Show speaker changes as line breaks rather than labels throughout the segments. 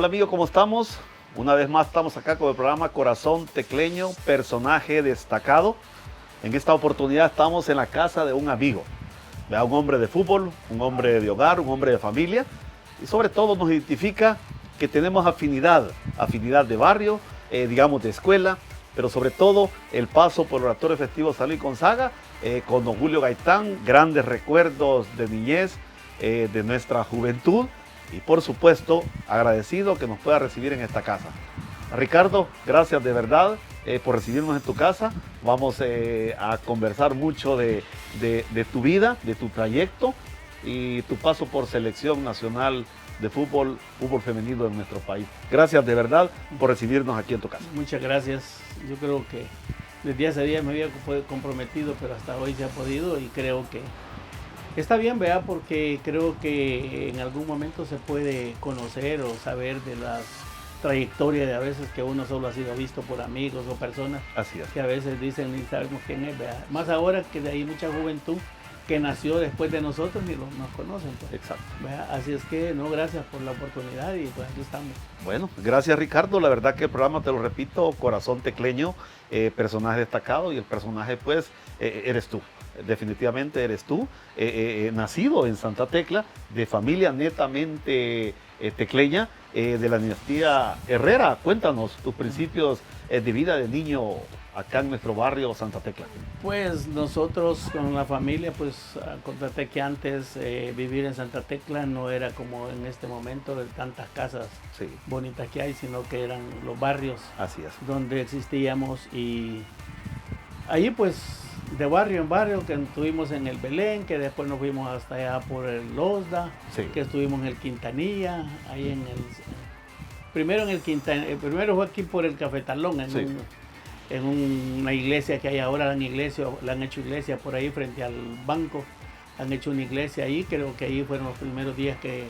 Hola amigo, ¿cómo estamos? Una vez más estamos acá con el programa Corazón Tecleño, personaje destacado. En esta oportunidad estamos en la casa de un amigo, un hombre de fútbol, un hombre de hogar, un hombre de familia, y sobre todo nos identifica que tenemos afinidad de barrio, digamos de escuela, pero sobre todo el paso por el Oratorio Festivo San Luis Gonzaga, con don Julio Gaitán, grandes recuerdos de niñez, de nuestra juventud, y por supuesto agradecido que nos pueda recibir en esta casa. Ricardo, gracias de verdad por recibirnos en tu casa. Vamos a conversar mucho de tu vida, de tu trayecto y tu paso por selección nacional de fútbol femenino en nuestro país. Gracias de verdad por recibirnos aquí en tu casa.
Muchas gracias. Yo creo que desde ese día me había comprometido, pero hasta hoy se ha podido y creo que está bien, ¿verdad? Porque creo que en algún momento se puede conocer o saber de las trayectorias de a veces que uno solo ha sido visto por amigos o personas.
Así es.
Que a veces dicen ni sabemos quién es, ¿verdad? Más ahora que hay mucha juventud que nació después de nosotros ni nos conocen. Pues,
exacto.
¿verdad? Así es que no, gracias por la oportunidad y pues aquí estamos.
Bueno, gracias Ricardo. La verdad que el programa, te lo repito, Corazón Tecleño, personaje destacado, y el personaje pues eres tú. Definitivamente eres tú, nacido en Santa Tecla, de familia netamente tecleña, de la dinastía Herrera. Cuéntanos tus principios de vida de niño acá en nuestro barrio Santa Tecla.
Pues nosotros con la familia, pues contate que antes vivir en Santa Tecla no era como en este momento de tantas casas
sí.
bonitas que hay, sino que eran los barrios.
Así es.
Donde existíamos, y allí pues de barrio en barrio, que estuvimos en el Belén, que después nos fuimos hasta allá por el Losda,
sí.
que estuvimos en el Quintanilla, ahí en el primero en el Quintanilla, primero fue aquí por el Cafetalón, en una iglesia que hay ahora, la han hecho iglesia por ahí frente al banco, han hecho una iglesia ahí, creo que ahí fueron los primeros días que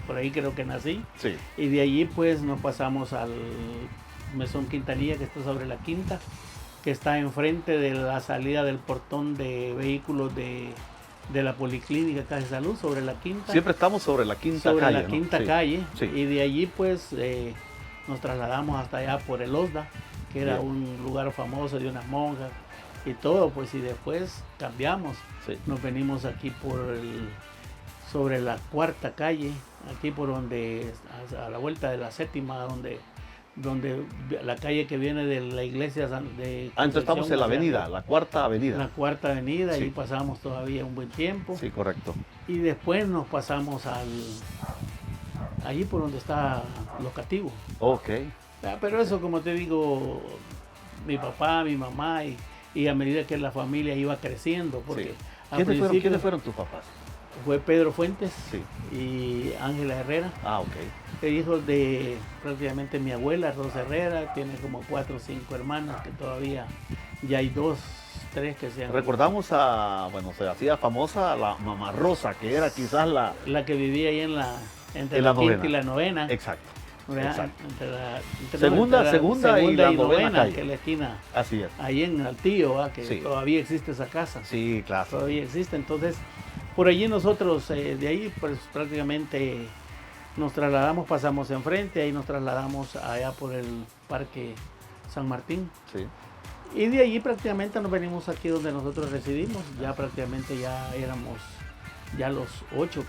por ahí creo que nací,
sí.
Y de allí pues nos pasamos al Mesón Quintanilla, que está sobre la Quinta, que está enfrente de la salida del portón de vehículos de la Policlínica Casa de Salud, sobre la Quinta.
Siempre estamos sobre la Quinta
sobre
calle.
la Quinta
sí.
calle,
sí.
Y de allí pues nos trasladamos hasta allá por el Osda, que era un lugar famoso de unas monjas y todo, pues, y después cambiamos.
Sí.
Nos venimos aquí sobre la Cuarta calle, aquí por donde, a la vuelta de la Séptima, donde la calle que viene de la iglesia de
entonces estamos en la avenida, la Cuarta Avenida.
La Cuarta Avenida,
sí.
Y pasamos todavía un buen tiempo.
Sí, correcto.
Y después nos pasamos allí por donde está Locativo.
Ok.
Pero eso, como te digo, mi papá, mi mamá, y a medida que la familia iba creciendo, porque
sí. ¿Quiénes fueron tus papás?
Fue Pedro Fuentes
sí.
y Ángela Herrera.
Ah, ok.
Hijos de prácticamente mi abuela, Rosa Herrera, tiene como 4 o 5 hermanos, que todavía ya hay 2, 3 que se han...
Recordamos se hacía famosa la mamá Rosa, que era quizás
la que vivía ahí entre
la
quinta y la novena.
Exacto.
Entre
segunda y la novena calle.
Que es la esquina.
Así es.
Ahí en Altillo, que
sí.
Todavía existe esa casa.
Sí, claro.
Todavía existe. Entonces, por allí nosotros, de ahí pues prácticamente nos trasladamos, pasamos enfrente, ahí nos trasladamos allá por el Parque San Martín.
Sí.
Y de allí prácticamente nos venimos aquí donde nosotros residimos. Ya prácticamente ya éramos los 8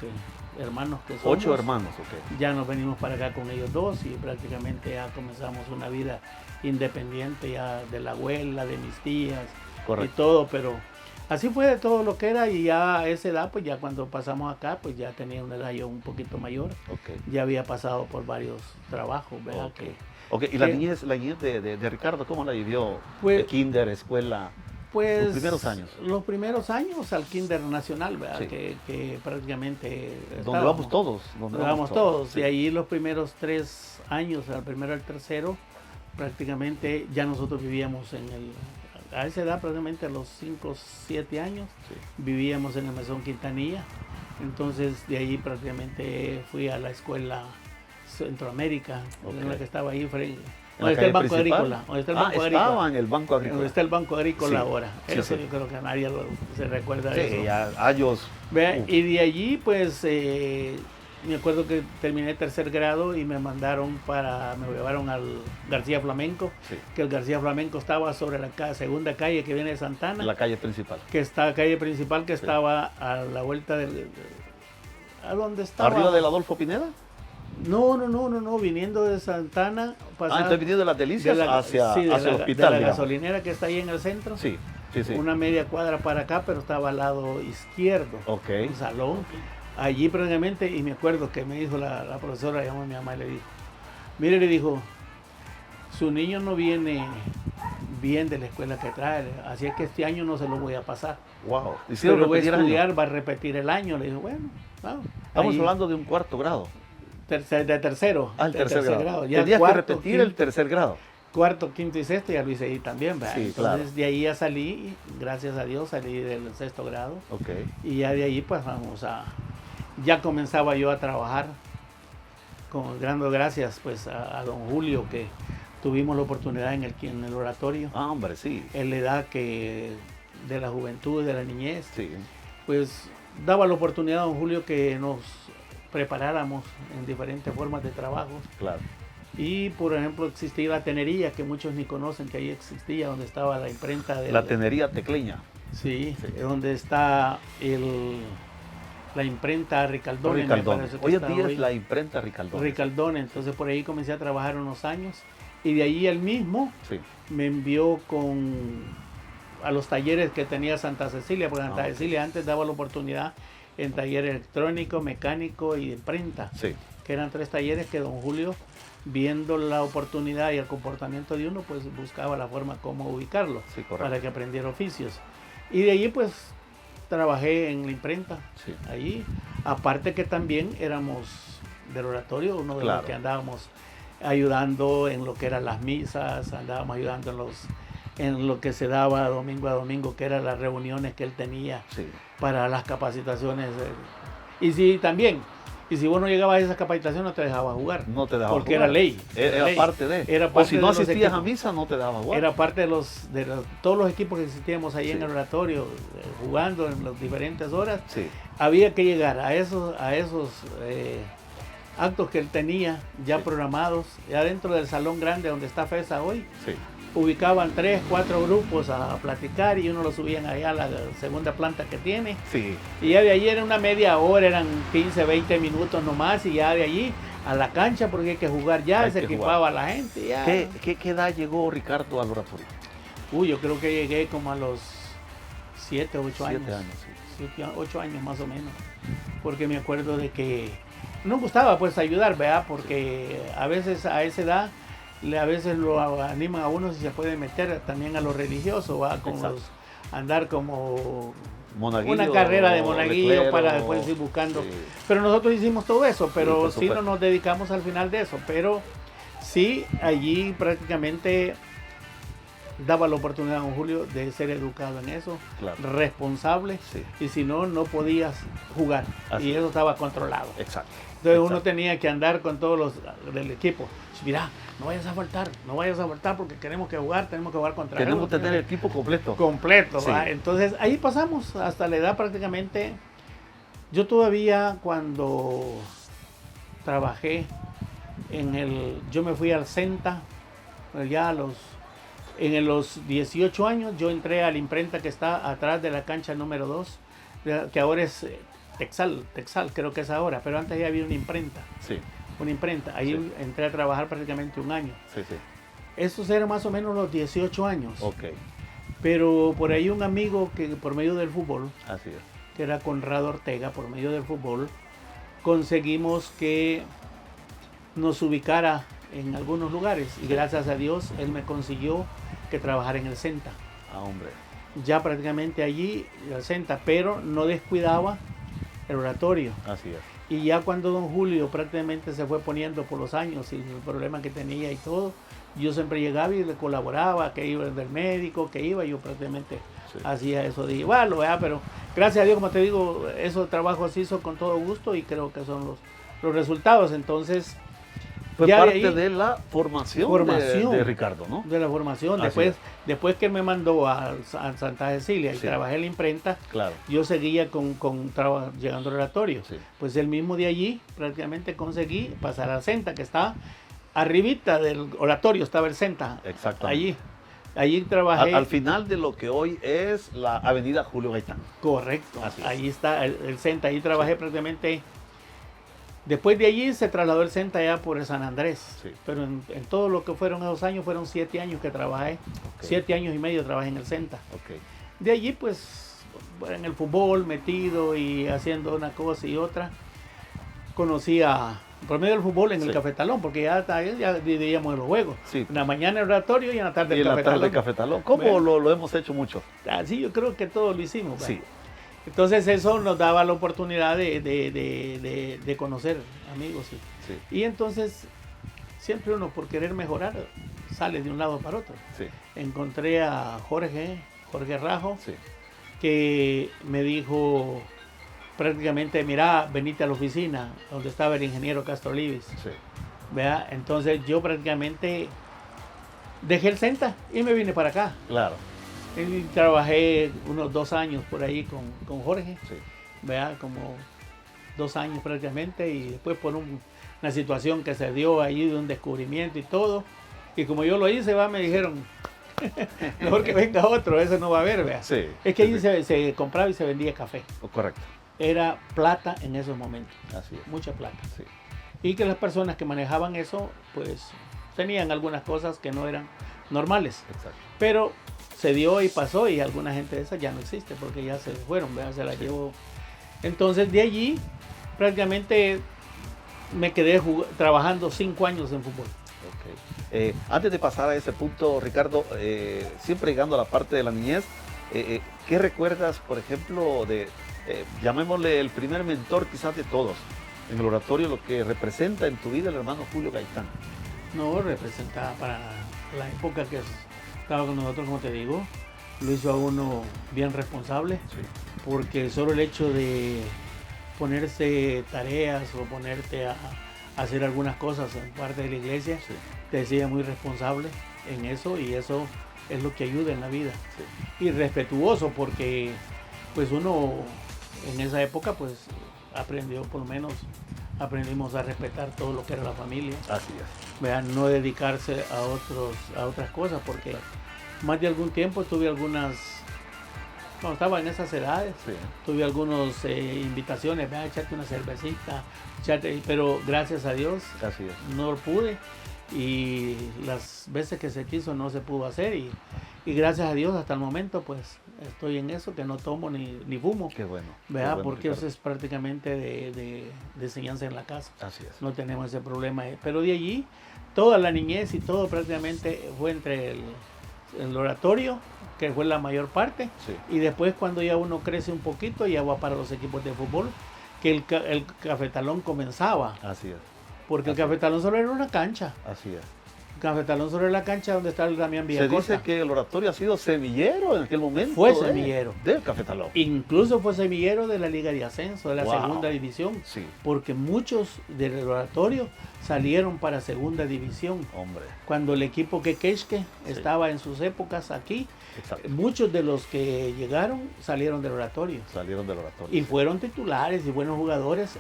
hermanos que somos.
8 hermanos, ok.
Ya nos venimos para acá con ellos 2 y prácticamente ya comenzamos una vida independiente ya de la abuela, de mis tías.
Correcto.
Y todo, pero así fue de todo lo que era, y ya a esa edad, pues ya cuando pasamos acá, pues ya tenía una edad yo un poquito mayor.
Okay.
Ya había pasado por varios trabajos, ¿verdad?
Okay. ¿Y la niñez de Ricardo, cómo la vivió?
Pues,
de kinder, escuela,
pues,
los primeros años.
Los primeros años al kinder nacional, ¿verdad?
Sí.
Que prácticamente...
Donde vamos todos.
Donde vamos todos.
Sí.
Y ahí los primeros 3 años, al primero al tercero, prácticamente ya nosotros vivíamos a esa edad, prácticamente a los 5 o 7 años,
sí.
Vivíamos en el Mesón Quintanilla. Entonces de ahí prácticamente fui a la escuela Centroamérica, en la que estaba ahí frente. Donde está el Banco Agrícola.
Estaba en el Banco Agrícola.
Donde está el Banco Agrícola ahora.
Sí,
Eso
sí.
yo creo que nadie se recuerda de eso.
Sí, ya años.
Y de allí pues me acuerdo que terminé tercer grado y me llevaron al García Flamenco,
Sí.
que el García Flamenco estaba sobre la segunda calle que viene de Santana,
La calle principal.
que está calle principal, que estaba a la vuelta a donde estaba.
¿Arriba del Adolfo Pineda?
No, viniendo de Santana,
Entonces viniendo de las Delicias hacia
sí,
el hospital,
de la
digamos.
gasolinera que está ahí en el centro.
Sí.
Una media cuadra para acá, pero estaba al lado izquierdo.
Ok.
Un salón. Allí prácticamente, y me acuerdo que me dijo la profesora, llamó a mi mamá y le dijo, mire, le dijo, su niño no viene bien de la escuela que trae, así es que este año no se lo voy a pasar.
Wow.
Pero voy a estudiar, va a repetir el año. Le dijo, bueno, vamos.
Estamos
ahí,
hablando de un cuarto grado.
de tercero.
El tercer grado.
Ya
Tenías
cuarto,
que repetir
quinto,
el tercer grado.
Cuarto, quinto y sexto ya lo hice ahí también.
Sí,
Entonces
claro.
de ahí ya salí, gracias a Dios, salí del sexto grado.
Ok.
Y ya de ahí pues ya comenzaba yo a trabajar, dando gracias pues a don Julio, que tuvimos la oportunidad en el oratorio.
Ah, hombre, sí.
En la edad de la juventud, de la niñez,
Sí.
pues daba la oportunidad a don Julio que nos preparáramos en diferentes formas de trabajo.
Claro.
Y por ejemplo existía la tenería, que muchos ni conocen que ahí existía, donde estaba la imprenta de
La tenería tecleña.
Sí, donde está la imprenta Ricaldone. me
Ricaldone.
parece que
Hoy en
está
día
hoy.
es la imprenta Ricaldone.
Ricaldone, entonces por ahí comencé a trabajar unos años y de ahí él mismo
Sí.
me envió a los talleres que tenía Santa Cecilia, porque Santa
ok.
Cecilia antes daba la oportunidad en taller electrónico, mecánico y de imprenta,
Sí.
que eran 3 talleres que don Julio, viendo la oportunidad y el comportamiento de uno, pues buscaba la forma como ubicarlo
Sí, correcto.
para que aprendiera oficios. Y de allí pues trabajé en la imprenta,
Sí.
allí, aparte que también éramos del oratorio, uno de
Claro.
los que andábamos ayudando en lo que eran las misas, andábamos ayudando en lo que se daba domingo a domingo, que eran las reuniones que él tenía
Sí.
para las capacitaciones. Y si vos no llegabas a esa capacitación no te dejaba jugar.
No te dejaba
porque
jugar.
era ley.
Era
ley.
parte de.
Era
O
parte
si
de
no
los
asistías a
equipos.
misa, no te dejaba jugar.
Era parte de todos los equipos que existíamos ahí
Sí.
en el oratorio, jugando en las diferentes horas.
Sí.
Había que llegar a esos actos que él tenía ya
Sí.
programados, ya dentro del salón grande donde está FESA hoy.
Sí.
Ubicaban 3, 4 grupos a platicar y uno lo subían allá a la segunda planta que tiene.
Sí.
Y ya de allí era una media hora, eran 15, 20 minutos nomás, y ya de allí a la cancha porque hay que jugar ya,
Hay
se
que
equipaba la gente. Ya.
¿Qué edad llegó Ricardo al oratorio?
Yo creo que llegué como a los 7, 8 años.
7 años, sí.
8 años más o menos. Porque me acuerdo de que no gustaba pues ayudar, ¿verdad? Porque a veces a esa edad, a veces lo animan a uno si se puede meter también a lo religioso, ¿va? Con
Exacto.
andar como
Monaguillo,
una carrera de monaguillo
leclero,
para después ir buscando.
sí.
Pero nosotros hicimos todo eso, pero
por
sí no
supuesto.
nos dedicamos al final de eso. Pero sí, allí prácticamente daba la oportunidad a don Julio de ser educado en eso,
Claro.
responsable,
Sí.
y si no, no podías jugar.
Así
y
es.
eso estaba controlado.
Exacto.
Entonces uno
Exacto.
tenía que andar con todos los del equipo. Mira, no vayas a faltar porque tenemos que jugar contra
Tenemos
ellos,
que tener el equipo completo.
completo.
Sí.
¿va? Entonces ahí pasamos hasta la edad prácticamente. Yo todavía cuando trabajé yo me fui al CENTA, ya en los 18 años yo entré a la imprenta que está atrás de la cancha número 2, que ahora es Texal creo que es ahora, pero antes ya había una imprenta.
Sí.
Ahí
Sí.
entré a trabajar prácticamente un año.
Sí, sí.
Esos eran más o menos los 18 años.
Ok.
Pero por ahí un amigo que por medio del fútbol,
Así es.
que era Conrado Ortega, por medio del fútbol, conseguimos que nos ubicara en algunos lugares. Y gracias a Dios, él me consiguió que trabajara en el CENTA.
Ah, hombre.
Ya prácticamente allí, el CENTA, pero no descuidaba el oratorio.
Así es.
Y ya cuando don Julio prácticamente se fue poniendo por los años y el problema que tenía y todo, yo siempre llegaba y le colaboraba, que iba del médico, yo prácticamente
Sí.
hacía eso de igual, ¿verdad? Pero gracias a Dios, como te digo, esos trabajos se hizo con todo gusto y creo que son los resultados. Entonces,
Fue
Ya de
parte
ahí-
de la formación, de Ricardo, ¿no?
De la formación.
Así
Después que me mandó a Santa Cecilia y
Sí.
trabajé en la imprenta,
Claro.
yo seguía llegando al oratorio.
Sí.
Pues el mismo de allí prácticamente conseguí pasar al Senta, que está arribita del oratorio, estaba el Senta.
Exactamente.
Allí trabajé.
Al final de lo que hoy es la avenida Julio Gaitán.
Correcto.
Así es.
Ahí está el Senta. Ahí trabajé prácticamente. Después de allí se trasladó el Senta ya por el San Andrés.
Sí.
Pero en todo lo que fueron esos años, fueron 7 años que trabajé.
Ok.
7 años y medio trabajé en el Senta.
Ok.
De allí, pues, en el fútbol metido y haciendo una cosa y otra. Conocí por medio del fútbol en el
Sí.
Cafetalón, porque ya dividíamos los juegos.
Sí.
En la mañana el oratorio y en la tarde
Y
el
en la
Cafetalón.
tarde Cafetalón. ¿Cómo
Bueno.
lo hemos hecho mucho?
Así yo creo que todos lo hicimos. ¿verdad?
Sí.
Entonces eso nos daba la oportunidad de conocer amigos.
Sí.
Y entonces siempre uno por querer mejorar sale de un lado para otro.
Sí.
Encontré a Jorge Rajo,
Sí.
que me dijo prácticamente, mira, venite a la oficina donde estaba el ingeniero Castro Libis.
Sí.
¿Verdad? Entonces yo prácticamente dejé el Senta y me vine para acá.
Claro.
Y trabajé unos 2 años por ahí con Jorge,
Sí.
¿verdad? Como 2 años prácticamente, y después por una situación que se dio ahí de un descubrimiento y todo. Y como yo lo hice, me dijeron, mejor que venga otro, ese no va a haber, ¿verdad?
Sí.
Es que
Sí,
ahí
sí.
se compraba y se vendía café.
Correcto.
Era plata en esos momentos,
Así es.
mucha plata.
Sí.
Y que las personas que manejaban eso, pues tenían algunas cosas que no eran normales.
Exacto.
Pero se dio y pasó, y alguna gente de esas ya no existe porque ya se fueron, ¿verdad? Se la llevó. Entonces de allí prácticamente me quedé trabajando 5 años en fútbol.
Ok. Antes de pasar a ese punto, Ricardo, siempre llegando a la parte de la niñez, ¿qué recuerdas, por ejemplo, llamémosle el primer mentor quizás de todos en el oratorio, lo que representa en tu vida el hermano Julio Gaitán?
No, representaba para la época que estaba con nosotros, como te digo, lo hizo a uno bien responsable,
Sí.
porque solo el hecho de ponerse tareas o ponerte a hacer algunas cosas en parte de la iglesia,
Sí.
te decía muy responsable en eso, y eso es lo que ayuda en la vida.
Sí.
Y respetuoso, porque pues uno en esa época pues aprendió, por lo menos aprendimos a respetar todo lo que era la familia,
Así es.
¿verdad? No dedicarse a otras cosas, porque más de algún tiempo tuve cuando estaba en esas edades,
Sí.
tuve algunas invitaciones, a echarte una cervecita, pero gracias a Dios
Así es.
no lo pude, y las veces que se quiso no se pudo hacer, y gracias a Dios hasta el momento pues estoy en eso, que no tomo ni fumo,
Qué bueno.
¿verdad?
Qué bueno,
Porque eso
Ricardo.
es prácticamente de enseñanza en la casa,
Así es.
no tenemos ese problema, pero de allí toda la niñez y todo prácticamente fue entre el oratorio, que fue la mayor parte,
Sí.
y después cuando ya uno crece un poquito ya va para los equipos de fútbol, que el Cafetalón comenzaba,
Así es.
porque
Así
el
es.
Cafetalón solo era una cancha.
Así es.
El Cafetalón solo era la cancha donde está el Damián
Se
Villacorta.
dice que el oratorio ha sido semillero en aquel momento.
Fue semillero.
Del Cafetalón.
Incluso fue semillero de la Liga de Ascenso, de la
Wow.
segunda división,
Sí.
porque muchos del oratorio salieron para segunda división.
Hombre.
Cuando el equipo Quequexque estaba en sus épocas aquí,
Exacto.
muchos de los que llegaron salieron del oratorio.
Salieron del oratorio.
Y fueron titulares y buenos jugadores,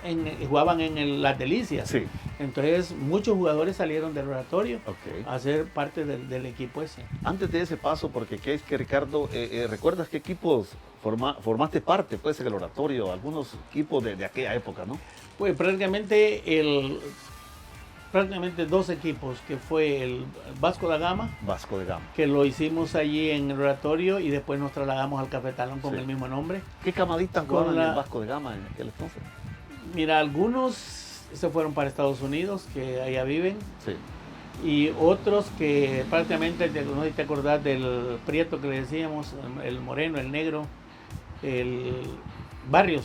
jugaban en Las Delicias.
Sí.
Entonces muchos jugadores salieron del oratorio
Ok.
a ser parte del equipo ese.
Antes de ese paso, porque qué es que Ricardo, ¿recuerdas qué equipos formaste parte pues en el oratorio? Algunos equipos de aquella época, ¿no?
Pues prácticamente 2 equipos, que fue el Vasco da Gama,
Vasco de Gama.
que lo hicimos allí en el oratorio, y después nos trasladamos al Cafetalón con
Sí.
el mismo nombre.
¿Qué camaditas
Con
jugaban en
la-
el Vasco de Gama en aquel entonces?
Mira, algunos se fueron para Estados Unidos, que allá viven,
Sí.
y otros que prácticamente, no sé si te acordás del Prieto que le decíamos, el moreno, el negro, el Barrios,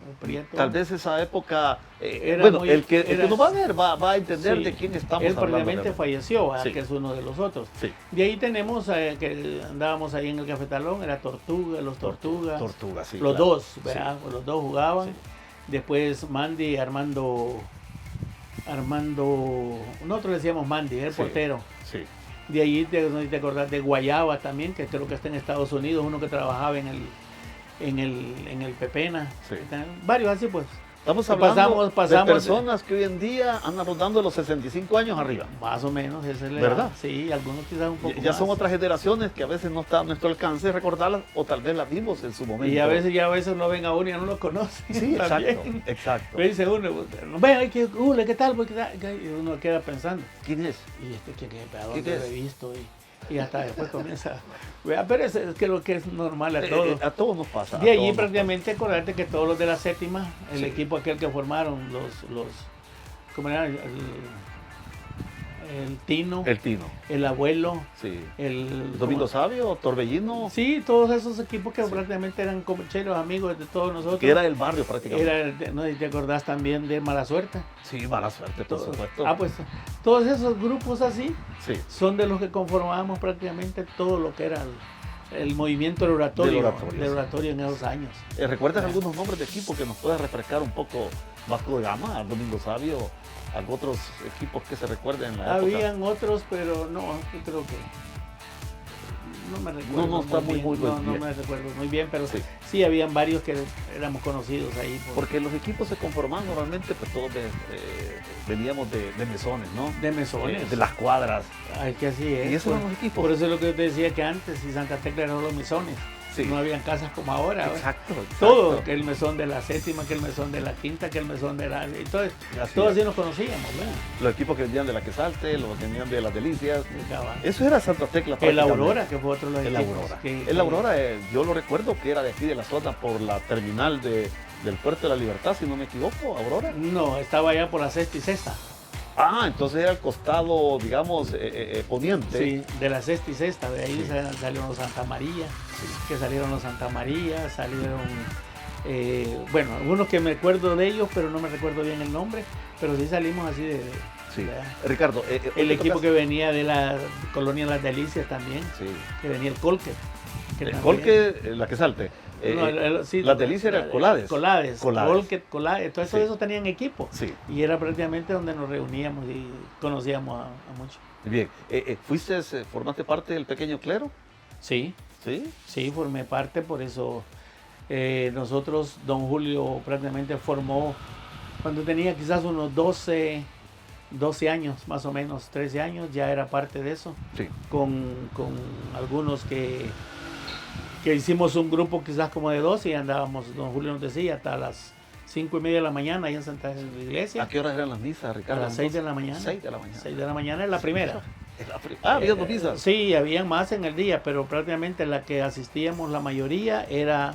el Prieto.
Tal vez esa época,
Era
bueno,
muy-
el que
era-
nos va a ver va a entender
Sí,
de quién estamos
él
hablando.
prácticamente
realmente.
falleció, ¿verdad?
Sí.
Que es uno de los otros.
Sí.
De ahí tenemos que andábamos ahí en el Cafetalón, era Tortuga, los Tortugas,
Tortuga, sí.
los
claro.
dos, ¿verdad? Los dos jugaban.
Sí.
Después Mandy, Armando Armando, nosotros le decíamos Mandy, el
Sí.
portero.
Sí.
De allí, no sé si te acordás de Guayaba también, que creo que está en Estados Unidos, uno que trabajaba en el Pepena.
Sí.
Varios así pues.
Estamos
Y
hablando de
pasamos-
personas que hoy en día andan rondando los 65 años arriba.
Más o menos, esa es la
¿Verdad?
edad. Sí, algunos quizás un poco
Ya
más.
son otras generaciones que a veces no está a nuestro alcance recordarlas o tal vez las vimos en su momento.
Y a veces no ven a uno y no lo conocen.
Sí, exacto,
también.
exacto.
Me dice uno, ven, ¿qué tal? Y uno queda pensando,
¿Quién es?
y ¿a
¿Qué
dónde lo
es?
he visto? Y hasta después comienza. Vea, pero es creo que es normal a todos.
A todos nos pasa.
De
a
allí
todos nos
prácticamente acordarte que todos los de la séptima, el
Sí.
equipo aquel que formaron, ¿cómo era? El Tino,
pasa. El Tino,
el Abuelo,
sí.
el
Domingo Sabio, Torbellino,
Sí, todos esos equipos que
Sí.
prácticamente eran comercheros, amigos de todos nosotros.
que era el barrio prácticamente.
No sé si te acordás también de Mala Suerte.
Sí, mala suerte, por
Todos-
supuesto.
Pues todos esos grupos así
Sí.
son de los que conformábamos prácticamente todo lo que era el movimiento del oratorio,
Del oratorio, sí.
en esos años.
¿Recuerdas algunos nombres de equipos que nos puedas refrescar un poco Vasco de Gama, Domingo Sabio, algo otros equipos que se recuerden en la época?
Habían otros, pero no, yo creo que no me recuerdo.
No está muy
bien. No
bien.
me recuerdo muy bien, pero
Sí.
sí habían varios que éramos conocidos ahí.
Porque los equipos se conformaban normalmente, pues todos veníamos de mesones, ¿no?
De mesones.
De las cuadras.
Ay, que así es.
Y esos eran los equipos.
Por eso es lo que yo te decía que antes, y Santa Tecla eran los mesones.
Sí.
No habían casas como ahora. ¿verdad?
Exacto.
Todo, que el mesón de la séptima, que el mesón de la quinta, que el mesón de la... Entonces,
Así
todos
es.
así nos conocíamos, ¿verdad?
Los equipos que venían de la Quesalte, los que venían de las Delicias.
De cabal.
Eso era Santa Tecla.
El
prácticamente.
Aurora, que fue otro de los
El
equipos
Aurora.
que-
El Aurora, yo lo recuerdo que era de aquí de la zona por la terminal del Puerto de la Libertad, si no me equivoco, Aurora.
No, estaba allá por la sexta y sexta.
Ah, entonces era el costado, digamos, poniente.
Sí, de la sexta y sexta. De ahí
Sí.
salieron los Santa María, que salieron los Santa María, salieron... bueno, algunos que me acuerdo de ellos, pero no me recuerdo bien el nombre, pero sí salimos así de...
Sí.
¿verdad?
Ricardo,
El equipo que venía de la colonia Las Delicias también,
Sí.
que venía el Colque.
El Colque, la Quesalte.
Sí,
Las Delicias era el Colades.
Colades,
Colades.
Colque, Colades, todos
Sí.
esos tenían equipo.
Sí.
Y era prácticamente donde nos reuníamos y conocíamos a muchos.
Bien. ¿Formaste parte del pequeño clero?
Sí,
Sí.
sí, formé parte, por eso nosotros, don Julio prácticamente formó, cuando tenía quizás unos 12 años, más o menos, 13 años, ya era parte de eso,
Sí.
con algunos que hicimos un grupo quizás como de 12 y andábamos, don Julio nos decía, hasta las 5:30 de la mañana ahí en Santa Iglesia.
¿A qué horas eran las misas,
A
Ricardo?
las 6 de la mañana.
6 de la mañana.
6 de la mañana es la primera.
Había dos misas.
Sí, había más en el día, pero prácticamente la que asistíamos la mayoría era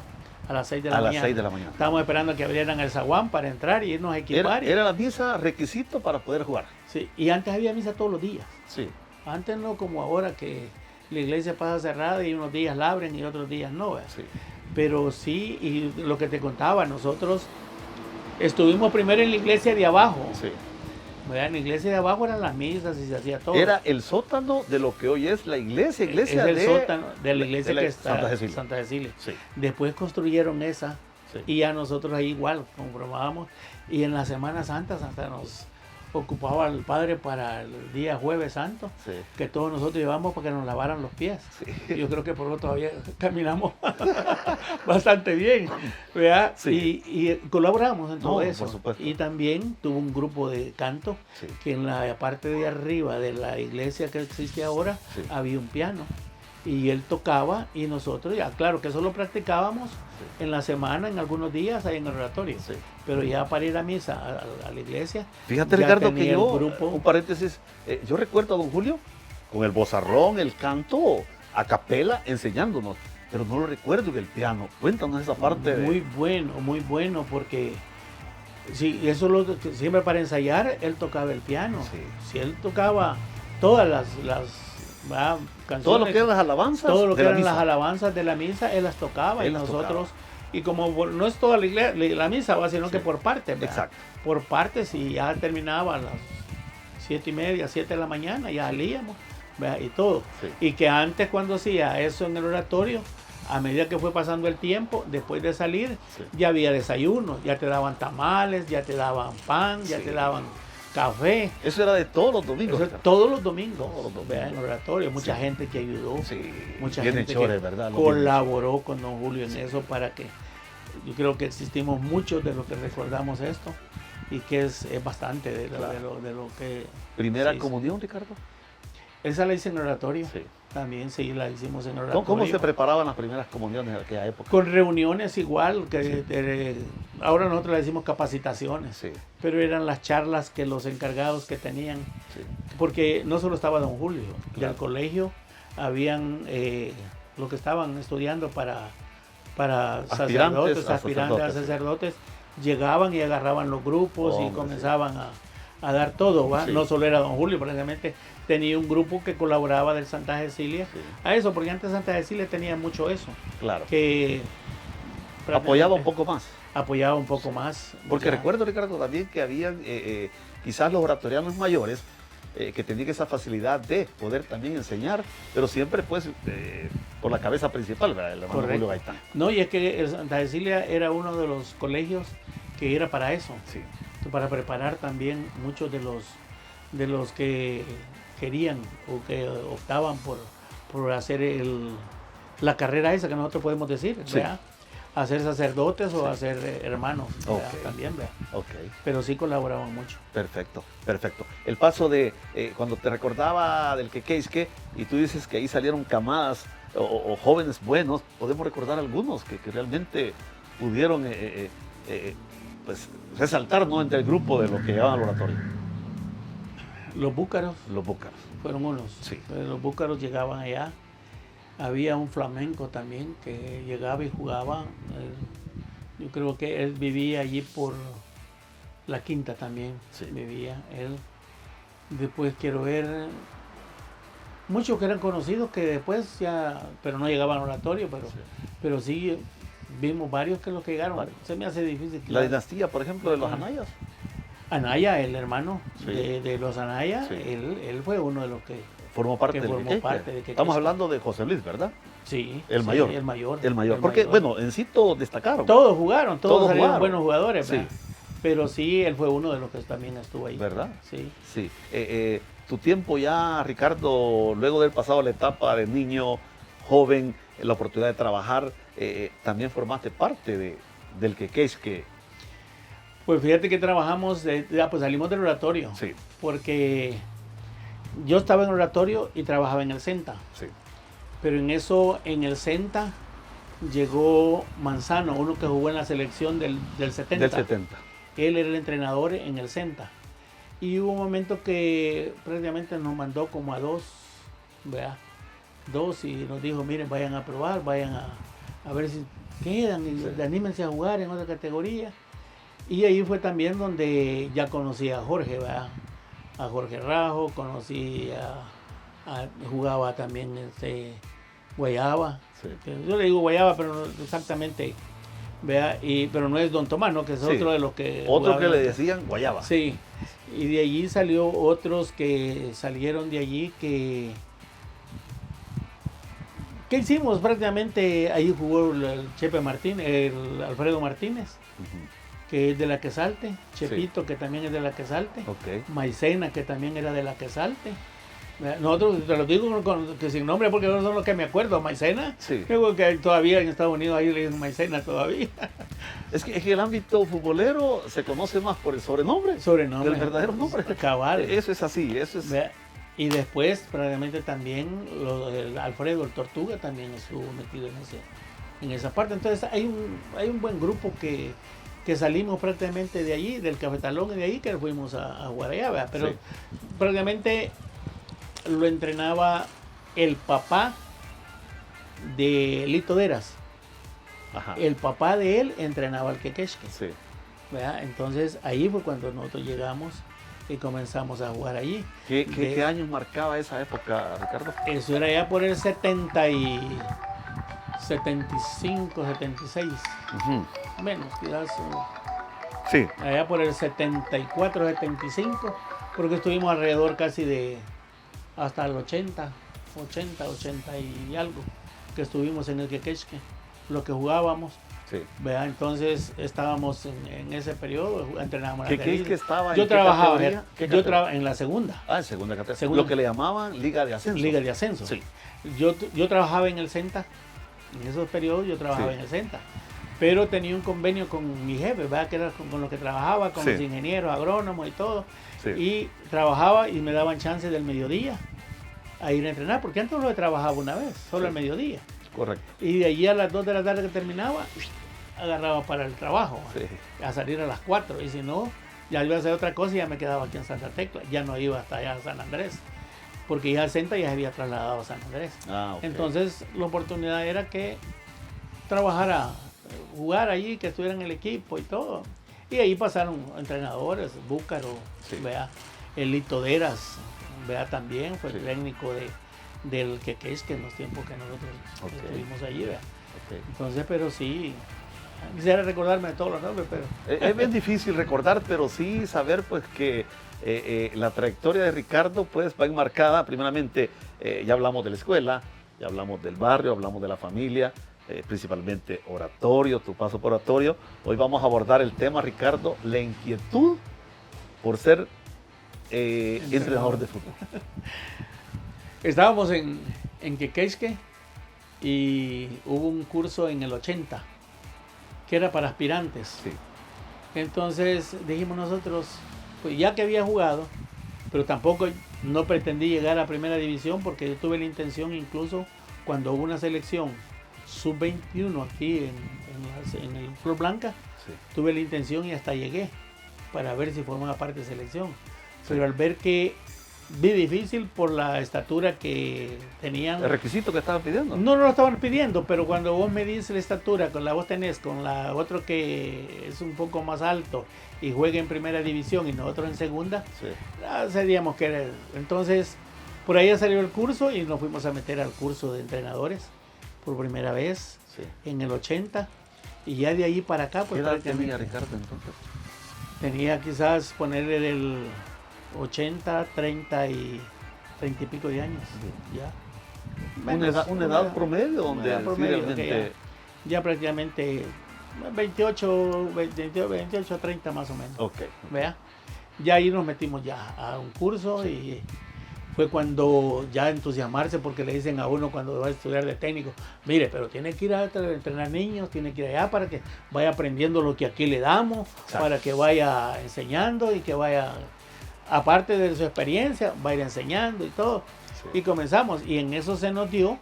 a las 6 de la
A
mañana.
las 6 de la mañana.
Estábamos esperando a que abrieran el zaguán para entrar y irnos a
Era,
equipar.
era la misa requisito para poder jugar.
Sí, y antes había misa todos los días.
Sí.
Antes no como ahora que la iglesia pasa cerrada y unos días la abren y otros días no. ¿verdad?
Sí.
Pero sí, y lo que te contaba, nosotros estuvimos primero en la iglesia de abajo.
Sí.
¿verdad? En la iglesia de abajo eran las misas y se hacía todo.
Era el sótano de lo que hoy es la iglesia. Iglesia
es el
de
sótano de la iglesia
de la
que está
Santa Cecilia.
Santa Cecilia.
Sí.
Después construyeron esa
Sí.
y a nosotros ahí igual compromábamos. Y en la Semana Santa, Santa nos ocupaba el Padre para el día Jueves Santo,
Sí.
que todos nosotros llevamos para que nos lavaran los pies.
Sí.
Yo creo que por eso todavía caminamos bastante bien, ¿verdad?
Sí.
Y colaboramos en todo
No,
eso.
por supuesto.
Y también tuvo un grupo de canto
Sí.
que en la parte de arriba de la iglesia que existe ahora
Sí.
había un piano. Y él tocaba y nosotros, ya claro que eso lo practicábamos en la semana, en algunos días ahí en el oratorio.
Sí.
Pero ya para ir a misa, a la iglesia,
Fíjate,
ya
Ricardo, que
tenía el
yo,
grupo.
un paréntesis, yo recuerdo a don Julio con el bozarrón, el canto, a capela, enseñándonos, pero no lo recuerdo en el piano. Cuéntanos esa parte.
muy bueno, porque sí, eso lo que siempre para ensayar, él tocaba el piano.
Sí.
Si él tocaba todas las canciones,
Todo lo que eran las alabanzas.
todo lo
de
que
la
eran
misa.
las alabanzas de la misa, él las tocaba
Él
y
las
nosotros, y como no es toda la iglesia, la misa, sino que
Sí.
por partes, ¿verdad?
Exacto.
Por partes, y ya terminaba a las 7:30, 7 de la mañana, ya salíamos, ¿verdad? Y todo.
Sí.
Y que antes cuando hacía eso en el oratorio, a medida que fue pasando el tiempo, después de salir,
Sí.
ya había desayuno, ya te daban tamales, ya te daban pan, ya
Sí.
te daban café.
Eso era de todos los domingos.
Eso todos los domingos.
Todos los domingos.
¿Verdad? En oratorio, mucha
Sí.
gente que ayudó,
Sí,
mucha
bien
gente
hechores,
que
¿verdad? Los
colaboró con don Julio en eso para que yo creo que existimos muchos de los que recordamos esto y que es bastante de lo,
Claro.
de lo que...
Primera
Sí,
comunión, Ricardo.
Esa la hice en oratorio.
Sí.
También sí la hicimos en oratorio.
¿Cómo se preparaban las primeras comuniones en aquella época?
Con reuniones igual, que ahora nosotros le decimos capacitaciones,
Sí,
pero eran las charlas que los encargados que tenían,
sí.
porque no solo estaba don Julio,
Claro.
del colegio habían los que estaban estudiando para
Aspirantes
aspirantes a sacerdotes, llegaban y agarraban los grupos y
Hombre,
comenzaban a dar todo, ¿va?
Sí.
No solo era don Julio, precisamente tenía un grupo que colaboraba del Santa Cecilia
Sí.
a eso, porque antes Santa Cecilia tenía mucho eso,
Claro.
que
Apoyaba un poco más.
apoyaba un poco más.
Porque
ya.
recuerdo, Ricardo, también que habían quizás los oratorianos mayores que tenían esa facilidad de poder también enseñar, pero siempre pues por la cabeza principal, ¿verdad? El hermano
Correcto.
Julio Gaitán.
No, y es que el Santa Cecilia era uno de los colegios que era para eso,
Sí,
para preparar también muchos de los que querían o que optaban por hacer la carrera esa que nosotros podemos decir,
Sí.
¿verdad? A ser sacerdotes o
Sí.
a ser hermanos, ¿verdad?
Ok.
También, ¿verdad?
ok.
Pero sí colaboraban mucho.
Perfecto, perfecto. El paso de cuando te recordaba del Quequeisque y tú dices que ahí salieron camadas o jóvenes buenos, podemos recordar algunos que realmente pudieron pues, resaltar, ¿no?, entre el grupo de lo que llevaban al oratorio.
Los búcaros
Los búcaros.
fueron unos.
Sí.
Los búcaros llegaban allá. Había un flamenco también que llegaba y jugaba. Yo creo que él vivía allí por la Quinta también.
Sí.
Vivía él. Después quiero ver muchos que eran conocidos que después ya, pero no llegaban al oratorio, pero sí vimos varios que los que llegaron.
Varios.
Se me hace difícil.
La dinastía, por ejemplo, de los Anayas.
Anaya, el hermano
Sí.
de los Anaya,
Sí.
él fue uno de los que
Formó parte
Que
del
formó
Quequeisque.
parte de Quequeisque.
Estamos hablando de José Luis, ¿verdad?
sí,
El
sí,
mayor.
el mayor,
El mayor.
el
Porque,
mayor.
bueno, en Cito destacaron.
Todos jugaron, todos salieron
jugaron.
buenos jugadores,
Sí.
¿verdad? Pero sí, él fue uno de los que también estuvo ahí.
¿Verdad?
Sí.
Sí. Tu tiempo ya, Ricardo, luego de haber pasado la etapa de niño, joven, la oportunidad de trabajar, también formaste parte del Quequeisque.
Pues fíjate que trabajamos, pues salimos del oratorio,
Sí,
porque yo estaba en el oratorio y trabajaba en el CENTA,
sí.
pero en eso, en el CENTA, llegó Manzano, uno que jugó en la selección del 70.
Del 70.
Él era el entrenador en el CENTA. Y hubo un momento que prácticamente nos mandó como a dos, ¿verdad? Dos, y nos dijo, miren, vayan a probar, vayan a ver si quedan, y
Sí.
anímense a jugar en otra categoría. Y ahí fue también donde ya conocí a Jorge, ¿verdad? A Jorge Rajo, conocí jugaba también Guayaba.
Sí.
Yo le digo Guayaba, pero no exactamente, ¿verdad? Pero no es Don Tomás, ¿no? Que es
Sí.
otro de los que...
Otro
jugaba
que
en
le
el-
decían Guayaba.
Sí, y de allí salió otros que salieron de allí que... ¿Qué hicimos? Prácticamente ahí jugó el Chepe Martínez, el Alfredo Martínez,
Ujú.
que es de la Quesalte, Chepito, que también es de la Quesalte,
Ok.
Maicena, que también era de la Quesalte. Nosotros, te lo digo que sin nombre porque no son los que me acuerdo, Maicena.
Sí.
Creo que todavía en Estados Unidos ahí le dicen Maicena todavía.
Es que el ámbito futbolero se conoce más por el sobrenombre.
Sobrenombre.
Del verdadero nombre.
Cabal.
Eso es así, eso es...
Vea, y después, probablemente también, el Alfredo, el Tortuga, también estuvo metido en esa parte. Entonces, hay un buen grupo que salimos prácticamente de allí, del Cafetalón y de ahí, que fuimos a jugar allá, ¿verdad? Pero
Sí.
prácticamente lo entrenaba el papá de Lito Deras.
Ajá.
El papá de él entrenaba al Quequeisque,
Sí.
¿verdad? Entonces, ahí fue cuando nosotros llegamos y comenzamos a jugar allí.
¿Qué años marcaba esa época, Ricardo?
Eso era ya por el 75, 76,
Ujú.
menos, quizás
Sí.
allá por el 74, 75, porque estuvimos alrededor casi de hasta el 80 y algo, que estuvimos en el Quequeisque, lo que jugábamos.
Sí.
¿Vea? Entonces estábamos en ese periodo, entrenábamos.
¿Qué es que estaba?
Yo trabajaba
en
la segunda.
Ah, en segunda categoría. Lo que le llamaban Liga de Ascenso.
Liga de Ascenso.
Sí.
Yo trabajaba en el CENTA, en esos periodos yo trabajaba en el CENTA, pero tenía un convenio con mi jefe, ¿verdad? Que era con los que trabajaba, con los ingenieros, agrónomos y todo, y trabajaba y me daban chance del mediodía a ir a entrenar, porque antes no trabajaba una vez, solo al mediodía.
Correcto.
Y de allí a las 2 de la tarde que terminaba, agarraba para el trabajo, a salir a las 4, y si no, ya iba a hacer otra cosa y ya me quedaba aquí en Santa Tecla, ya no iba hasta allá a San Andrés, porque ya el CENTA ya se había trasladado a San Andrés. Entonces la oportunidad era que trabajara, jugar allí, que estuviera en el equipo y todo. Y ahí pasaron entrenadores, Búcaro, vea, Elito Deras, vea, también fue el técnico del Quequesque en los tiempos que nosotros estuvimos allí, vea. Entonces, pero sí, quisiera recordarme de todos los nombres, pero...
Es bien difícil recordar, pero sí saber pues que la trayectoria de Ricardo pues va enmarcada, primeramente, ya hablamos de la escuela, ya hablamos del barrio, hablamos de la familia, principalmente oratorio, tu paso por oratorio. Hoy vamos a abordar el tema, Ricardo, la inquietud por ser entrenador de fútbol.
Estábamos en Quequesque y hubo un curso en el 80 que era para aspirantes.
Sí.
Entonces dijimos nosotros, pues ya que había jugado, pero tampoco no pretendí llegar a primera división, porque yo tuve la intención, incluso cuando hubo una selección sub-21 aquí en el Flor Blanca, tuve la intención y hasta llegué para ver si formaba parte de selección. Pero al ver que vi difícil por la estatura que tenían.
¿El requisito que estaban pidiendo?
No lo estaban pidiendo, pero cuando vos me dices la estatura, con la vos tenés, con la otro que es un poco más alto y juega en primera división y nosotros en segunda, sabíamos que era. Entonces, por ahí salió el curso y nos fuimos a meter al curso de entrenadores por primera vez en el 80, y ya de ahí para acá. Pues,
¿qué edad tenía Ricardo entonces?
Tenía quizás ponerle el 80, 30 y pico de años. Ya.
Una edad promedio donde
realmente ya prácticamente 28, 30 más o menos. ¿Vea? Ya ahí nos metimos ya a un curso y fue cuando ya entusiasmarse, porque le dicen a uno cuando va a estudiar de técnico, mire, pero tiene que ir a entrenar niños, tiene que ir allá para que vaya aprendiendo lo que aquí le damos, para que vaya enseñando y que vaya, aparte de su experiencia, va a ir enseñando y todo. Y comenzamos, y en eso se nos dio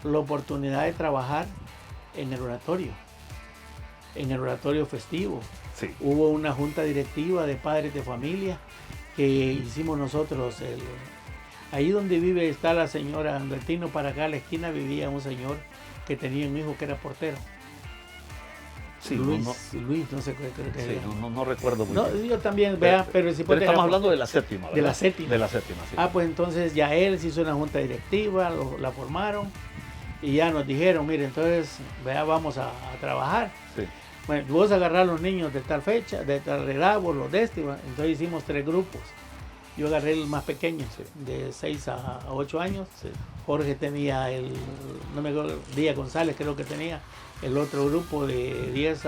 la oportunidad de trabajar en el oratorio festivo. Hubo una junta directiva de padres de familia que hicimos nosotros. Ahí donde está la señora Andretino, para acá a la esquina vivía un señor que tenía un hijo que era portero. Luis, no sé, creo que
no recuerdo muy bien.
Yo también, vea, pero si
pero estamos hablando de la séptima, ¿verdad?
De la séptima.
De la séptima, sí.
Pues entonces ya él se hizo una junta directiva, la formaron y ya nos dijeron, mire, entonces, vea, vamos a trabajar. Bueno, vos agarrar a los niños de tal fecha, de tal edad, vos los de este. Entonces hicimos 3 grupos. Yo agarré el más pequeño, de 6 a 8 años. Jorge tenía no me acuerdo, Díaz González creo que tenía el otro grupo de 10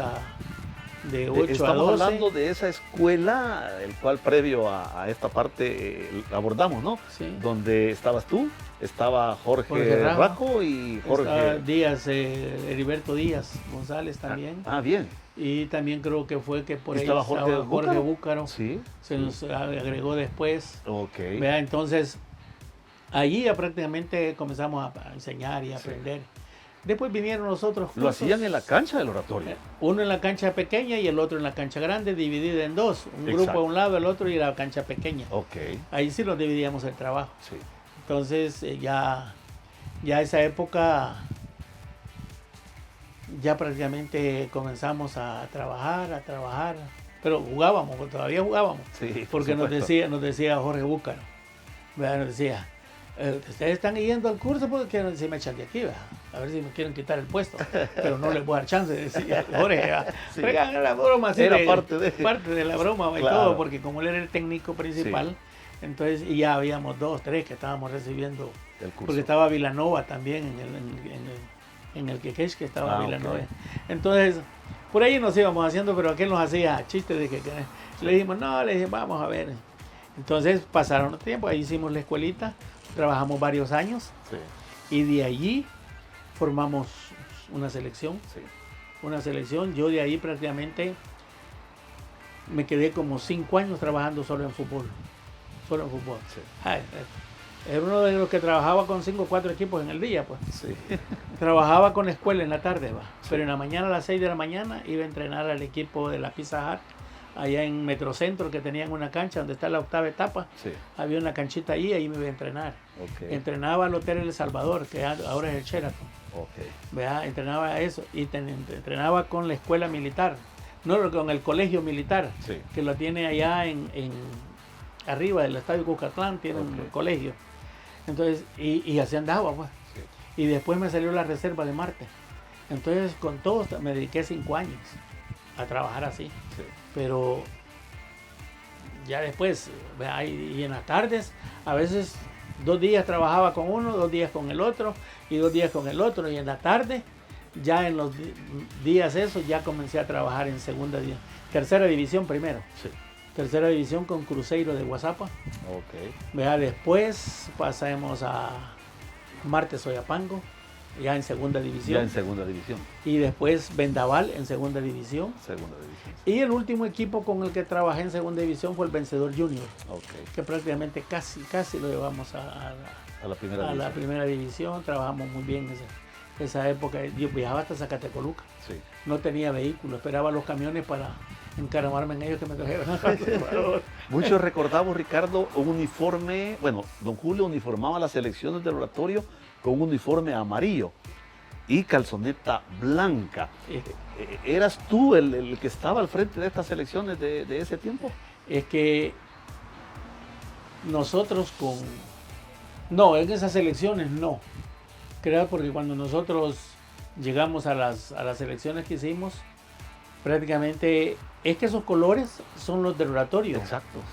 de 8 a 12.
Estamos hablando de esa escuela, el cual previo a esta parte abordamos, ¿no? Donde estabas tú, estaba Jorge Rajo y Jorge
Díaz, Heriberto Díaz González también.
Bien.
Y también creo que fue que por ahí
estaba Jorge Búcaro.
Se nos agregó después.
Vea,
entonces, allí ya prácticamente comenzamos a enseñar y a aprender. Después vinieron los otros cursos.
¿Lo hacían en la cancha del oratorio?
Uno en la cancha pequeña y el otro en la cancha grande, dividida en 2. Un grupo a un lado, el otro, y la cancha pequeña. Ahí sí nos dividíamos el trabajo. Entonces, ya esa época, ya prácticamente comenzamos a trabajar, pero jugábamos, todavía jugábamos, porque nos decía Jorge Búcaro, nos decía, ustedes están yendo al curso porque se me echan de aquí, a ver si me quieren quitar el puesto, pero no les voy a dar chance, decía Jorge, la broma,
era
parte de la broma y todo, porque como él era el técnico principal, entonces y ya habíamos 2, 3 que estábamos recibiendo el curso, porque estaba Vilanova también en el Quequeche, que estaba Villanueva.
Okay.
Entonces, por ahí nos íbamos haciendo, pero aquel nos hacía chistes de que le dijimos, no, le dije, vamos a ver. Entonces pasaron los tiempos, ahí hicimos la escuelita, trabajamos varios años, y de allí formamos una selección. Una selección, yo de ahí prácticamente me quedé como 5 años trabajando solo en fútbol. Ay, era uno de los que trabajaba con 5 o 4 equipos en el día, pues. Trabajaba con la escuela en la tarde, pero en la mañana a las 6 de la mañana iba a entrenar al equipo de la Pizza Hut, allá en Metrocentro, que tenían una cancha donde está la 8ª etapa. Había una canchita ahí me iba a entrenar. Entrenaba al Hotel El Salvador, que ahora es el Sheraton. Entrenaba eso, y entrenaba con la escuela militar, no con el colegio militar, que lo tiene allá en arriba del estadio Cucatlán, tiene un colegio. Entonces, y así andaba, pues. Y después me salió la reserva de Marte. Entonces, con todo, me dediqué 5 años a trabajar así. Pero ya después, y en las tardes, a veces 2 días trabajaba con uno, 2 días con el otro, y 2 días con el otro. Y en la tarde, ya en los días esos, ya comencé a trabajar en tercera división primero. Tercera división con Cruzeiro de Guazapa. Después pasamos a Marte Soyapango, ya en segunda división. Y después Vendaval en segunda división. Y el último equipo con el que trabajé en segunda división fue el Vencedor Junior. Que prácticamente casi lo llevamos a la primera división. Trabajamos muy bien esa época. Yo viajaba hasta Zacatecoluca. No tenía vehículo, esperaba los camiones para encaramarme en ellos que me trajeran.
Muchos recordamos, Ricardo, un uniforme, bueno, don Julio uniformaba las selecciones del Oratorio con un uniforme amarillo y calzoneta blanca. ¿Eras tú el que estaba al frente de estas selecciones de ese tiempo?
Es que nosotros no, en esas selecciones no. Creo porque cuando nosotros llegamos a las selecciones que hicimos, prácticamente es que esos colores son los del Oratorio.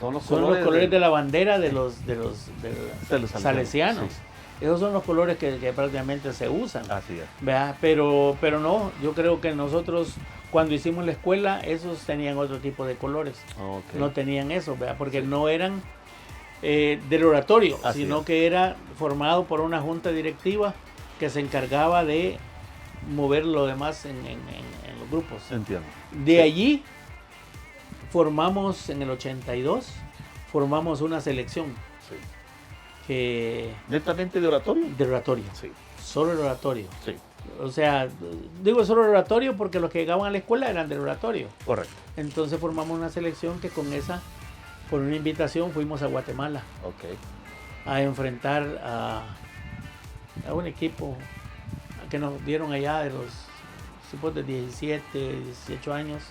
Son los
colores de la bandera de los salesianos. Esos son los colores que prácticamente se usan.
Así es.
Pero no, yo creo que nosotros cuando hicimos la escuela, esos tenían otro tipo de colores. No tenían eso, porque no eran del Oratorio, sino que era formado por una junta directiva que se encargaba de mover lo demás en los grupos.
Entiendo.
De allí formamos en el 82, formamos una selección.
¿Netamente de Oratorio?
De Oratorio. Solo el Oratorio. O sea, digo solo el Oratorio porque los que llegaban a la escuela eran del Oratorio.
Correcto.
Entonces formamos una selección que con esa, por una invitación, fuimos a Guatemala. A enfrentar a un equipo que nos dieron allá de los tipos de 17, 18 años.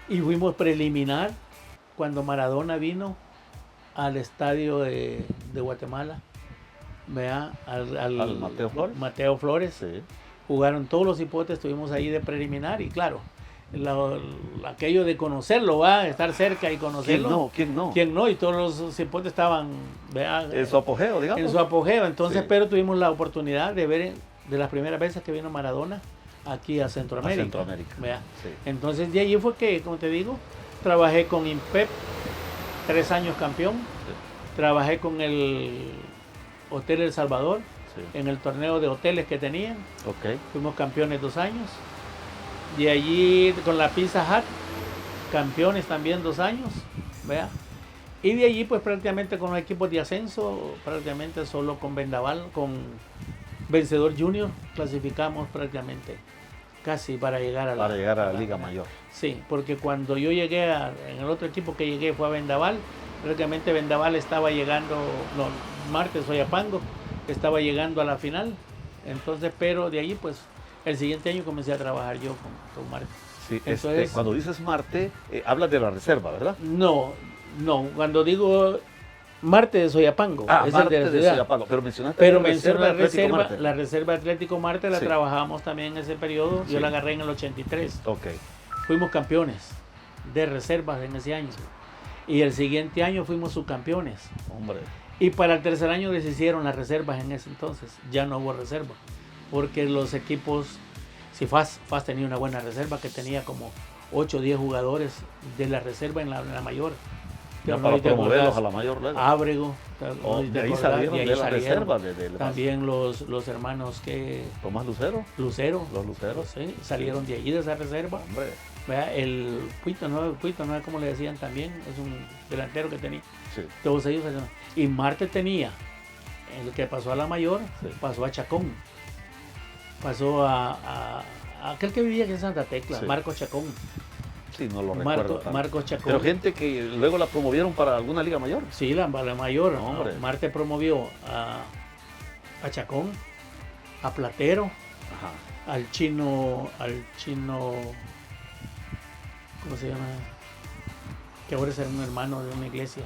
Y fuimos preliminar cuando Maradona vino al estadio de Guatemala, al Mateo Flores. Jugaron todos los hipotes, estuvimos ahí de preliminar y claro, aquello de conocerlo, estar cerca y conocerlo.
¿Quién no?
Y todos los hipotes estaban
en su apogeo, digamos.
En su apogeo, entonces, pero tuvimos la oportunidad de ver de las primeras veces que vino Maradona aquí a Centroamérica. Entonces de allí fue que, como te digo, trabajé con INPEP, 3 años campeón. Trabajé con el Hotel El Salvador, en el torneo de hoteles que tenían. Fuimos campeones 2 años. De allí con la Pizza Hut, campeones también 2 años. Y de allí pues prácticamente con los equipos de ascenso, prácticamente solo con Vendaval, con Vencedor Junior, clasificamos prácticamente casi para llegar a
la Liga Mayor.
Sí, porque cuando yo llegué, en el otro equipo que llegué fue a Vendaval, prácticamente Vendaval estaba llegando, Marte Soyapango, estaba llegando a la final, entonces, pero de allí pues el siguiente año comencé a trabajar yo con Marte.
Sí, entonces, cuando dices Marte, hablas de la reserva, ¿verdad?
No, cuando digo Marte de Soyapango, es
Marte
el de la
Soyapango, pero mencionaste
la reserva Atlético Marte, la trabajamos también en ese periodo, yo la agarré en el 83. Fuimos campeones de reservas en ese año. Y el siguiente año fuimos subcampeones.
Hombre.
Y para el tercer año deshicieron las reservas en ese entonces. Ya no hubo reserva. porque los equipos, si FAS tenía una buena reserva, que tenía como 8 o 10 jugadores de la reserva en la mayor.
Ya para promoverlos a la mayor liga.
Ábrego,
de ahí salieron de la reserva.
También los hermanos que...
Tomás Lucero.
Los Luceros, sí, salieron de allí, de esa reserva.
Hombre.
¿Verdad? El Puito, no es como le decían también, es un delantero que tenía.
Sí.
Todos ellos salieron. Y Marte tenía, el que pasó a la mayor,
sí,
pasó a Chacón. Pasó a aquel que vivía aquí en Santa Tecla, sí, Marcos Chacón.
Sí, no lo recuerdo.
Marcos Chacón.
Pero gente que luego la promovieron para alguna liga mayor.
Sí, la mayor.
No,
Marte promovió a Chacón, a Platero,
ajá,
al chino, ¿cómo se llama? Que ahora es un hermano de una iglesia.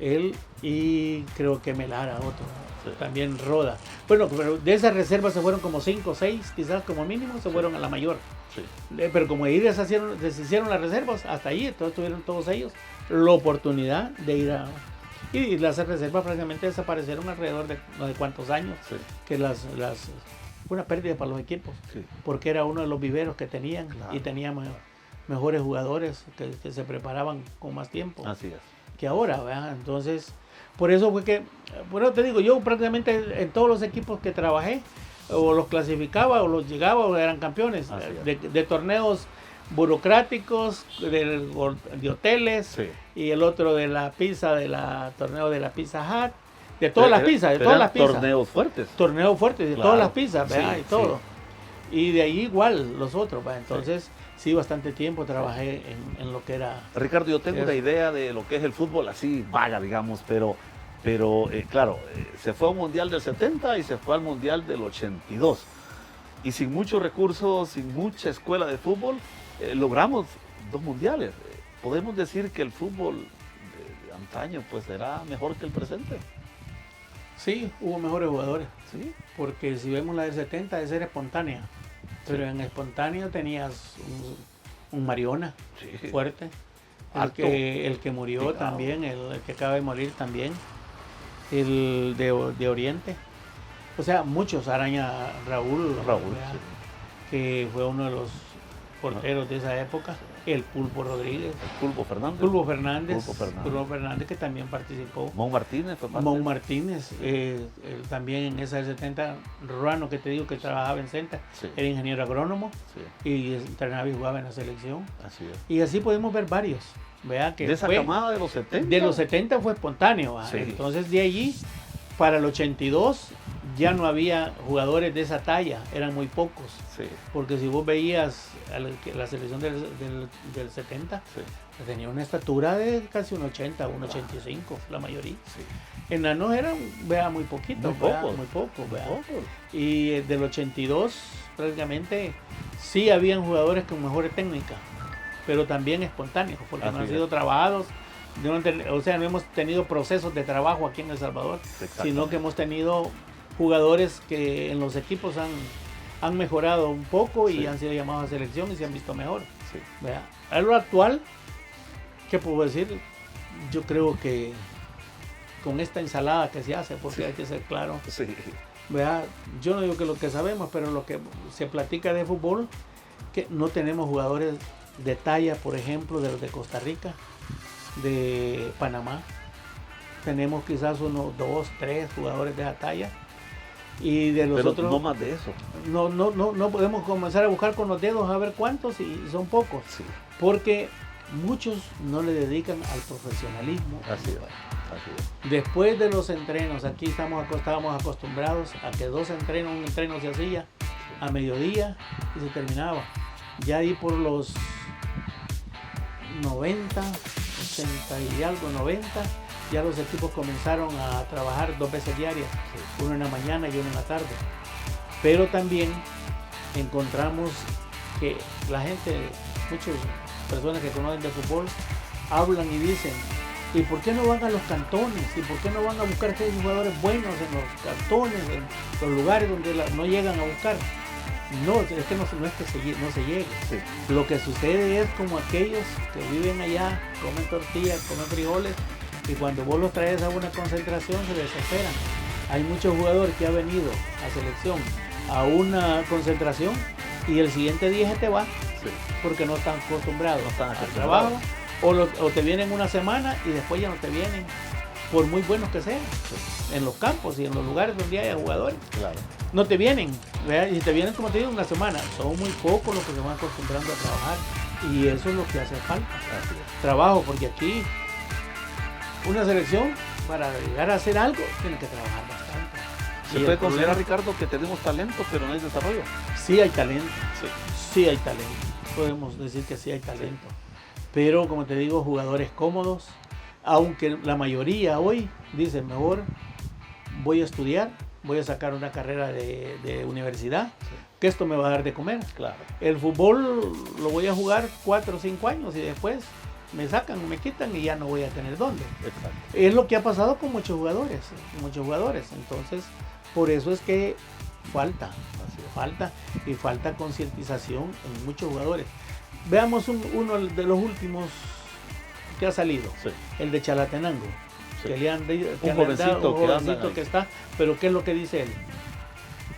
Él y creo que Melara, otro. Sí. También Roda. Bueno, pero de esas reservas se fueron como 5 o 6, quizás como mínimo, se fueron a la mayor.
Sí.
Pero como ahí deshicieron las reservas, hasta ahí, entonces tuvieron todos ellos la oportunidad de ir a... Y las reservas prácticamente desaparecieron alrededor de no sé cuántos años, sí, que fue una pérdida para los equipos, sí, porque era uno de los viveros que tenían, claro, y teníamos mejores jugadores que se preparaban con más tiempo.
Así es.
Que ahora, ¿verdad? Entonces, por eso fue que, bueno, te digo, yo prácticamente en todos los equipos que trabajé, o los clasificaba, o los llegaba, o eran campeones de torneos burocráticos, de hoteles, sí, y el otro de la pizza, torneo de la Pizza Hut, de todas las pizzas, de todas las pizzas.
Torneos fuertes.
Torneos fuertes, de todas las pizzas, ¿verdad? Sí, y todo. Sí. Y de ahí igual los otros, ¿verdad? Entonces, sí, bastante tiempo trabajé en lo que era...
Ricardo, yo tengo una idea de lo que es el fútbol así vaga, digamos, pero claro, se fue a un mundial del 70 y se fue al mundial del 82. Y sin muchos recursos, sin mucha escuela de fútbol, logramos 2 mundiales. ¿Podemos decir que el fútbol de antaño pues era mejor que el presente?
Sí, hubo mejores jugadores.
¿Sí?
Porque si vemos la del 70, esa era espontánea. Pero en espontáneo tenías un Mariona, sí, fuerte. El que murió, picado, también, el que acaba de morir también. El de Oriente. O sea, muchos. Raúl, sí, que fue uno de los porteros de esa época. El Pulpo Rodríguez.
El Pulpo
Fernández, que también participó.
Mon Martínez fue parte.
Mon Martínez, también en esa del 70, Ruano, que te digo que trabajaba en Centa, sí, era ingeniero agrónomo, sí, y entrenaba y jugaba en la selección.
Así es.
Y así podemos ver varios. ¿Vea? Que
de esa camada de los 70.
De los 70 fue espontáneo. Sí. Entonces de allí, para el 82, ya no había jugadores de esa talla, eran muy pocos. Sí. Porque si vos veías la selección del 70, sí, tenía una estatura de casi un 80, un 85, la mayoría. Sí. Enanos eran, muy poquitos, muy pocos. Y del 82, prácticamente, sí habían jugadores con mejores técnicas, pero también espontáneos, porque no han sido trabajados. No hemos tenido procesos de trabajo aquí en El Salvador, sino que hemos tenido jugadores que en los equipos han mejorado un poco, sí, y han sido llamados a selección y se han visto mejor. Sí. A lo actual, ¿qué puedo decir? Yo creo que con esta ensalada que se hace, porque sí, hay que ser claro, sí, yo no digo que lo que sabemos, pero lo que se platica de fútbol, que no tenemos jugadores de talla, por ejemplo, de los de Costa Rica, de Panamá. Tenemos quizás 1, 2, 3 jugadores de esa talla, y de los
pero
otros
no más de eso.
No podemos comenzar a buscar con los dedos a ver cuántos, y son pocos, sí, porque muchos no le dedican al profesionalismo.
Así es.
Después de los entrenos, aquí estábamos acostumbrados a que un entreno se hacía a mediodía y se terminaba. Ya ahí por los 90, 80 y algo, 90, ya los equipos comenzaron a trabajar 2 veces diarias, sí, uno en la mañana y uno en la tarde. Pero también encontramos que la gente, muchas personas que conocen de fútbol, hablan y dicen, ¿y por qué no van a los cantones? ¿Y por qué no van a buscar jugadores buenos en los cantones, en los lugares donde no llegan a buscar? No, es que no se llegue. Sí. Lo que sucede es como aquellos que viven allá, comen tortillas, comen frijoles, y cuando vos los traes a una concentración se desesperan. Hay muchos jugadores que han venido a selección a una concentración y el siguiente día se te va
Sí.
porque no están acostumbrados,
No están
al
acostumbrados.
trabajo, o te vienen una semana y después ya no te vienen, por muy buenos que sean, en los campos y en los lugares donde haya jugadores.
Claro.
No te vienen, ¿verdad? Y te vienen, como te digo, una semana. Son muy pocos los que se van acostumbrando a trabajar y eso es lo que hace falta.
Así es.
Trabajo, porque aquí una selección para llegar a hacer algo tiene que trabajar bastante.
¿Se
Y
puede
el
considerar,
problema-
Ricardo, que tenemos talento, pero no hay desarrollo?
Sí hay talento,
Sí.
sí hay talento. Podemos decir que sí hay talento. Pero, como te digo, jugadores cómodos, aunque la mayoría hoy dicen, mejor voy a estudiar, voy a sacar una carrera de universidad, que esto me va a dar de comer.
Claro.
El fútbol lo voy a jugar 4 o 5 años y después me sacan, me quitan y ya no voy a tener dónde.
Exacto.
Es lo que ha pasado con muchos jugadores, Entonces, por eso es que falta,
Así es.
falta concientización en muchos jugadores. Veamos uno de los últimos que ha salido,
Sí.
el de Chalatenango.
Sí.
Que le han
Un jovencito que anda ahí.
que está, pero ¿qué es lo que dice él?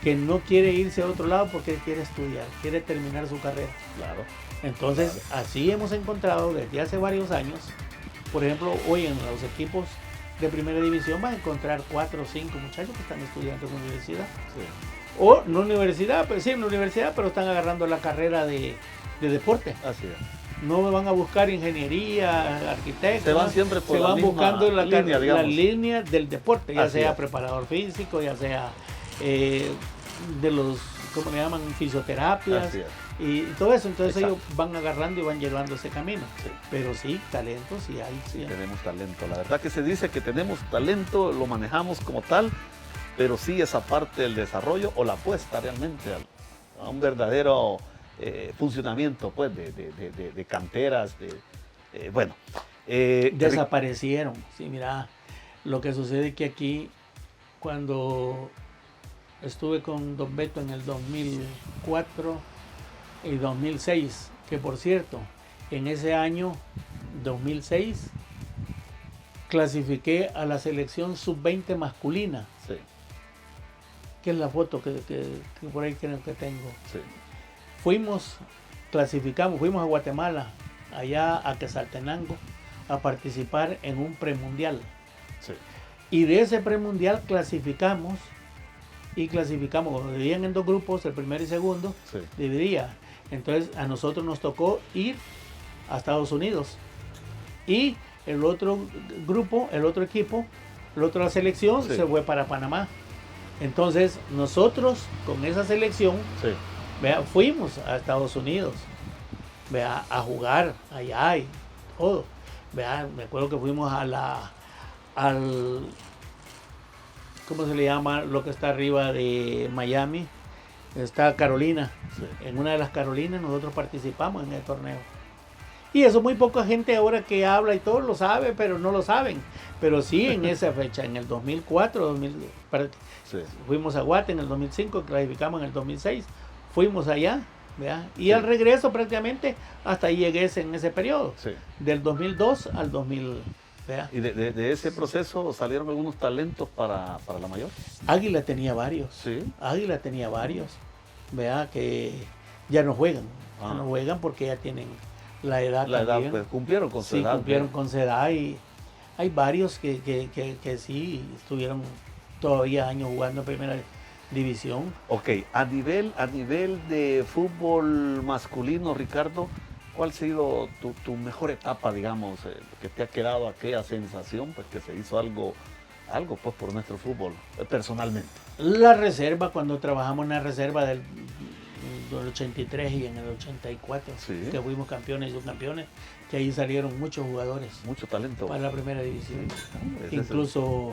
Que no quiere irse a otro lado porque quiere estudiar, quiere terminar su carrera.
Claro.
Entonces, así hemos encontrado desde hace varios años, por ejemplo, hoy en los equipos de primera división vas a encontrar 4 o 5 muchachos que están estudiando en la universidad.
Sí.
O no universidad, pues sí, en la universidad, pero están agarrando la carrera de deporte.
Así es.
No van a buscar ingeniería, arquitectos.
Se van siempre por
se
la
van
misma
buscando la
línea, digamos.
línea del deporte, ya
Así
sea
es.
preparador físico, ya sea de los, ¿cómo le llaman? Fisioterapias
Así es.
y todo eso. Entonces
Exacto.
ellos van agarrando y van llevando ese camino.
Sí.
Pero sí, talento sí hay.
Sí,
sí hay.
tenemos talento. La verdad que se dice que tenemos talento, lo manejamos como tal, pero sí esa parte del desarrollo o la apuesta realmente a un verdadero funcionamiento pues, de canteras, bueno.
Desaparecieron. Sí, mira, lo que sucede es que aquí, cuando estuve con Don Beto en el 2004 y 2006, que por cierto, en ese año 2006 clasifiqué a la selección sub-20 masculina,
Sí,
que es la foto que por ahí creo que tengo.
sí,
Clasificamos, fuimos a Guatemala, allá a Quetzaltenango, a participar en un premundial.
sí.
Y de ese premundial clasificamos, como dividían en 2 grupos, el primero y segundo,
Sí.
dividía. Entonces a nosotros nos tocó ir a Estados Unidos. Y el otro grupo, el otro equipo, la otra selección
Sí.
se fue para Panamá. Entonces nosotros con esa selección,
Sí.
vea, fuimos a Estados Unidos, vea, a jugar allá y todo. Vea, me acuerdo que fuimos al ¿cómo se le llama? Lo que está arriba de Miami. Está Carolina.
Sí.
En una de las Carolinas nosotros participamos en el torneo. Y eso muy poca gente ahora que habla y todo lo sabe, pero no lo saben. Pero sí, en esa fecha, en el 2004,
Sí.
fuimos a Guate en el 2005, clasificamos en el 2006, fuimos allá, ¿verdad? Y
Sí.
al regreso prácticamente hasta ahí llegué en ese periodo,
Sí.
del 2002 al 2000, ¿verdad?
Y de ese proceso salieron algunos talentos para la mayor.
Águila tenía varios,
Sí.
¿verdad? Que ya no juegan,
Ah.
no juegan porque ya tienen la edad
La edad,
también.
pues cumplieron con su
Sí,
edad.
cumplieron
¿no?
con su edad y hay varios que sí estuvieron todavía años jugando en primera división.
Ok, a nivel de fútbol masculino, Ricardo, ¿cuál ha sido tu mejor etapa, digamos, que te ha quedado aquella sensación, pues que se hizo algo pues por nuestro fútbol, personalmente?
La reserva, cuando trabajamos en la reserva del 83 y en el 84,
Sí.
que fuimos campeones y subcampeones, que ahí salieron muchos jugadores
Mucho talento.
para la primera división.
Ese es el-
Incluso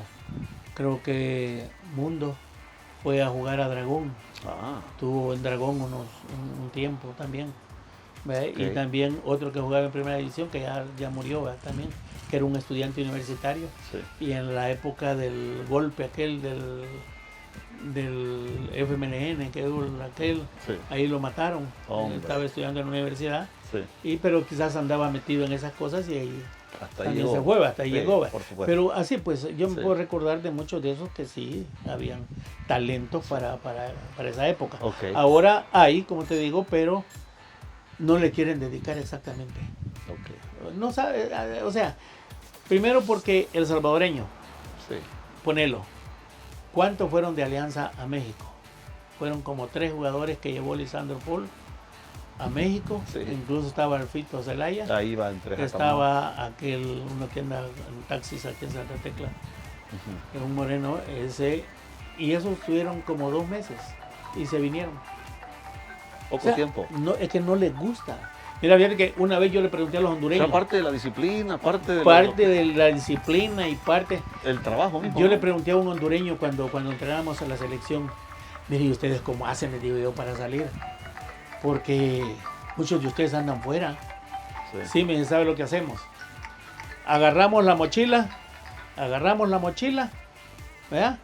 creo que Mundo fue a jugar a Dragón,
Ah,
estuvo en Dragón un tiempo también. ¿Ve?
Ok.
Y también otro que jugaba en primera división, que ya murió, ¿verdad? También, que era un estudiante universitario.
sí.
Y en la época del golpe aquel del FMLN, que hubo aquel,
Sí.
ahí lo mataron.
Hombre.
Estaba estudiando en la universidad,
Sí.
pero quizás andaba metido en esas cosas y ahí
Hasta
también
llegó.
se fue, hasta ahí
Sí,
llegó.
por supuesto.
Pero así pues, yo me
Sí.
puedo recordar de muchos de esos que sí habían talento para esa época.
Ok.
Ahora hay, como te digo, pero no le quieren dedicar exactamente.
Ok.
No sabe, o sea, primero porque el salvadoreño,
Sí.
ponelo, ¿cuántos fueron de Alianza a México? Fueron como 3 jugadores que llevó Lisandro Paul a México,
Sí.
incluso estaba el Fito Zelaya,
Ahí va entre Jacamón.
estaba aquel, uno que anda en taxis aquí en Santa Tecla,
Ujú.
que es un moreno, ese, y esos estuvieron como 2 meses y se vinieron.
Poco
O sea,
tiempo.
No, es que no les gusta. Mira, fíjate que una vez yo le pregunté a los
O
hondureños,
sea, parte de la disciplina, parte de
parte de la disciplina y parte...
el trabajo mismo.
Yo
¿no?
le pregunté a un hondureño cuando entrenábamos en la selección, mire, ¿y ustedes cómo hacen, les digo yo, para salir? Porque muchos de ustedes andan fuera. Sí, me dice, ¿sabe lo que hacemos? Agarramos la mochila, ¿verdad?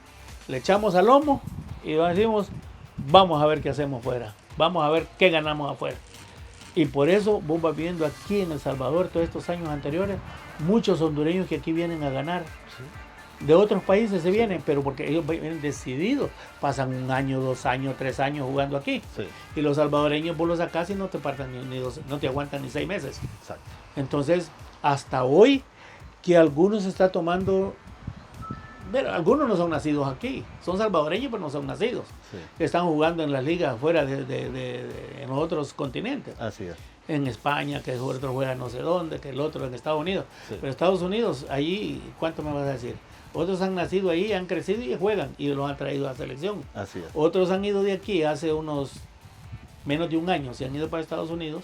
Le echamos al lomo y decimos, vamos a ver qué hacemos fuera, vamos a ver qué ganamos afuera. Y por eso vos vas viendo aquí en El Salvador, todos estos años anteriores, muchos hondureños que aquí vienen a ganar. De otros países se vienen, pero porque ellos vienen decididos, pasan 1 año, 2 años, 3 años jugando aquí.
Sí.
Y los salvadoreños vos los sacás y no te partan no te aguantan ni 6 meses.
Exacto.
Entonces, hasta hoy, que algunos está tomando, bueno, algunos no son nacidos aquí, son salvadoreños pero no son nacidos.
Sí.
Están jugando en las ligas fuera en los otros continentes.
Así es.
En España, que el otro juega no sé dónde, que el otro en Estados Unidos.
Sí.
Pero Estados Unidos, allí, ¿cuánto me vas a decir? Otros han nacido ahí, han crecido y juegan y los han traído a la selección.
Así es.
Otros han ido de aquí hace unos menos de 1 año, se han ido para Estados Unidos,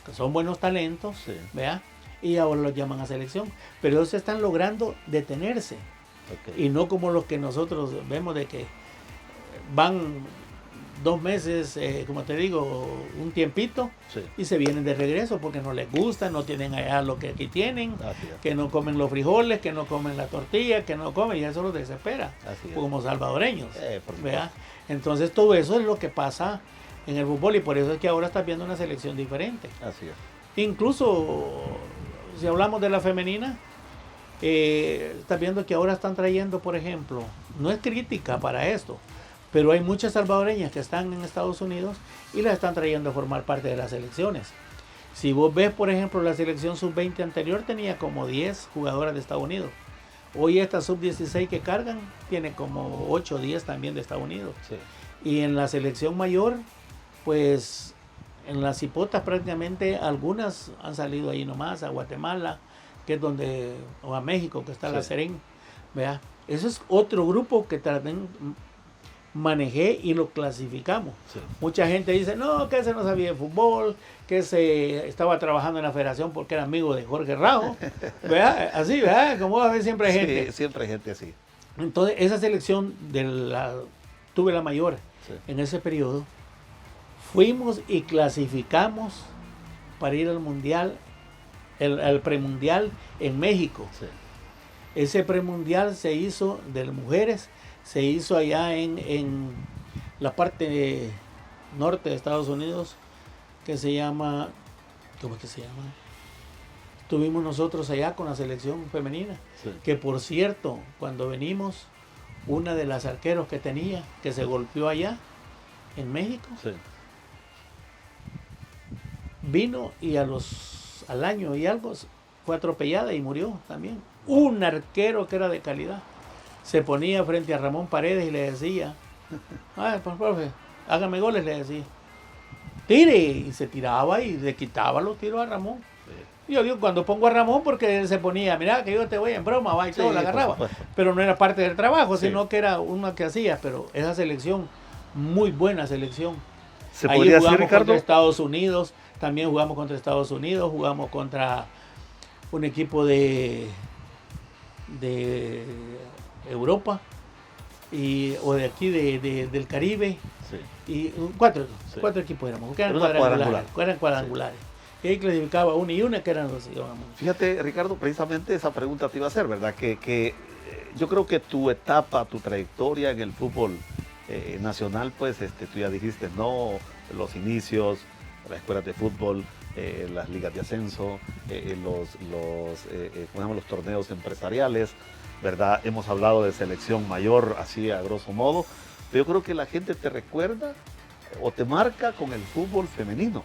que son buenos talentos,
Sí.
¿vea? Y ahora los llaman a selección. Pero ellos están logrando detenerse.
Ok.
Y no como los que nosotros vemos de que van 2 meses, como te digo, un tiempito,
Sí.
y se vienen de regreso porque no les gusta, no tienen allá lo que aquí tienen,
Así es.
que no comen los frijoles, que no comen la tortilla, que no comen, y eso los desespera,
Así es.
como salvadoreños.
Por supuesto.
¿Vea? Entonces todo eso es lo que pasa en el fútbol y por eso es que ahora estás viendo una selección diferente.
Así es.
Incluso si hablamos de la femenina, estás viendo que ahora están trayendo, por ejemplo, no es crítica para esto, pero hay muchas salvadoreñas que están en Estados Unidos y las están trayendo a formar parte de las selecciones. Si vos ves, por ejemplo, la selección sub-20 anterior tenía como 10 jugadoras de Estados Unidos. Hoy esta sub-16 que cargan tiene como 8 o 10 también de Estados Unidos.
Sí.
Y en la selección mayor, pues en las hipotas prácticamente algunas han salido ahí nomás, a Guatemala, que es donde, o a México, que está la
Sí.
Serén. ¿Vea? Eso es otro grupo que también manejé y lo clasificamos.
Sí.
Mucha gente dice, no, que ese no sabía de fútbol, que ese estaba trabajando en la federación porque era amigo de Jorge Rajo. ¿Vea? Así, ¿verdad? Como a ver, siempre hay gente.
Sí, siempre hay gente así.
Entonces, esa selección tuve la mayor
Sí.
en ese periodo. Fuimos y clasificamos para ir al mundial, al premundial en México.
Sí.
Ese premundial se hizo de las mujeres, se hizo allá en la parte norte de Estados Unidos, que se llama, ¿cómo es que se llama? Estuvimos nosotros allá con la selección femenina,
Sí.
que por cierto, cuando venimos, una de las arqueros que tenía, que se golpeó allá en México,
Sí.
vino y al año y algo fue atropellada y murió también. Un arquero que era de calidad. Se ponía frente a Ramón Paredes y le decía, ay, pues profe, hágame goles, le decía. Tire, y se tiraba y le quitaba los tiros a Ramón.
Sí.
Yo digo, cuando pongo a Ramón, porque él se ponía, mira que yo te voy en broma, va y
Sí,
todo, la
por
agarraba.
supuesto.
Pero no era parte del trabajo,
Sí.
sino que era una que hacía. Pero esa selección, muy buena selección.
¿Se
Ahí
podría decir,
jugamos
Ricardo?
contra Estados Unidos, también jugamos contra Estados Unidos, jugamos contra un equipo de Europa o de aquí del Caribe.
Sí.
Y cuatro
Sí.
equipos éramos, porque eran
Era una
cuadrangulares.
cuadrangular.
Eran cuadrangulares. Y ahí clasificaba una y una que eran los íbamos.
Fíjate, Ricardo, precisamente esa pregunta te iba a hacer, ¿verdad? Que yo creo que tu etapa, tu trayectoria en el fútbol nacional, pues tú ya dijiste, no, los inicios, las escuelas de fútbol, las ligas de ascenso, los torneos empresariales, ¿verdad? Hemos hablado de selección mayor, así a grosso modo, pero yo creo que la gente te recuerda o te marca con el fútbol femenino,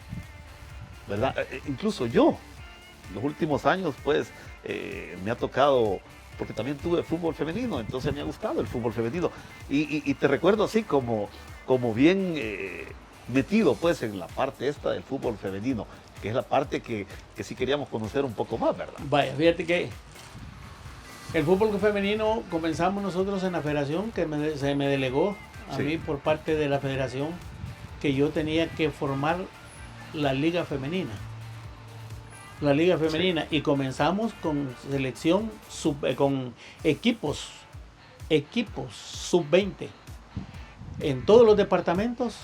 ¿verdad? Incluso yo, los últimos años, pues, me ha tocado, porque también tuve fútbol femenino, entonces me ha gustado el fútbol femenino. Y te recuerdo así como bien metido, pues, en la parte esta del fútbol femenino, que es la parte que sí queríamos conocer un poco más, ¿verdad?
Vaya, fíjate que el fútbol femenino comenzamos nosotros en la federación, que se me delegó a mí por parte de la federación, que yo tenía que formar la liga femenina. La liga femenina, y comenzamos con selección con equipos sub-20. En todos los departamentos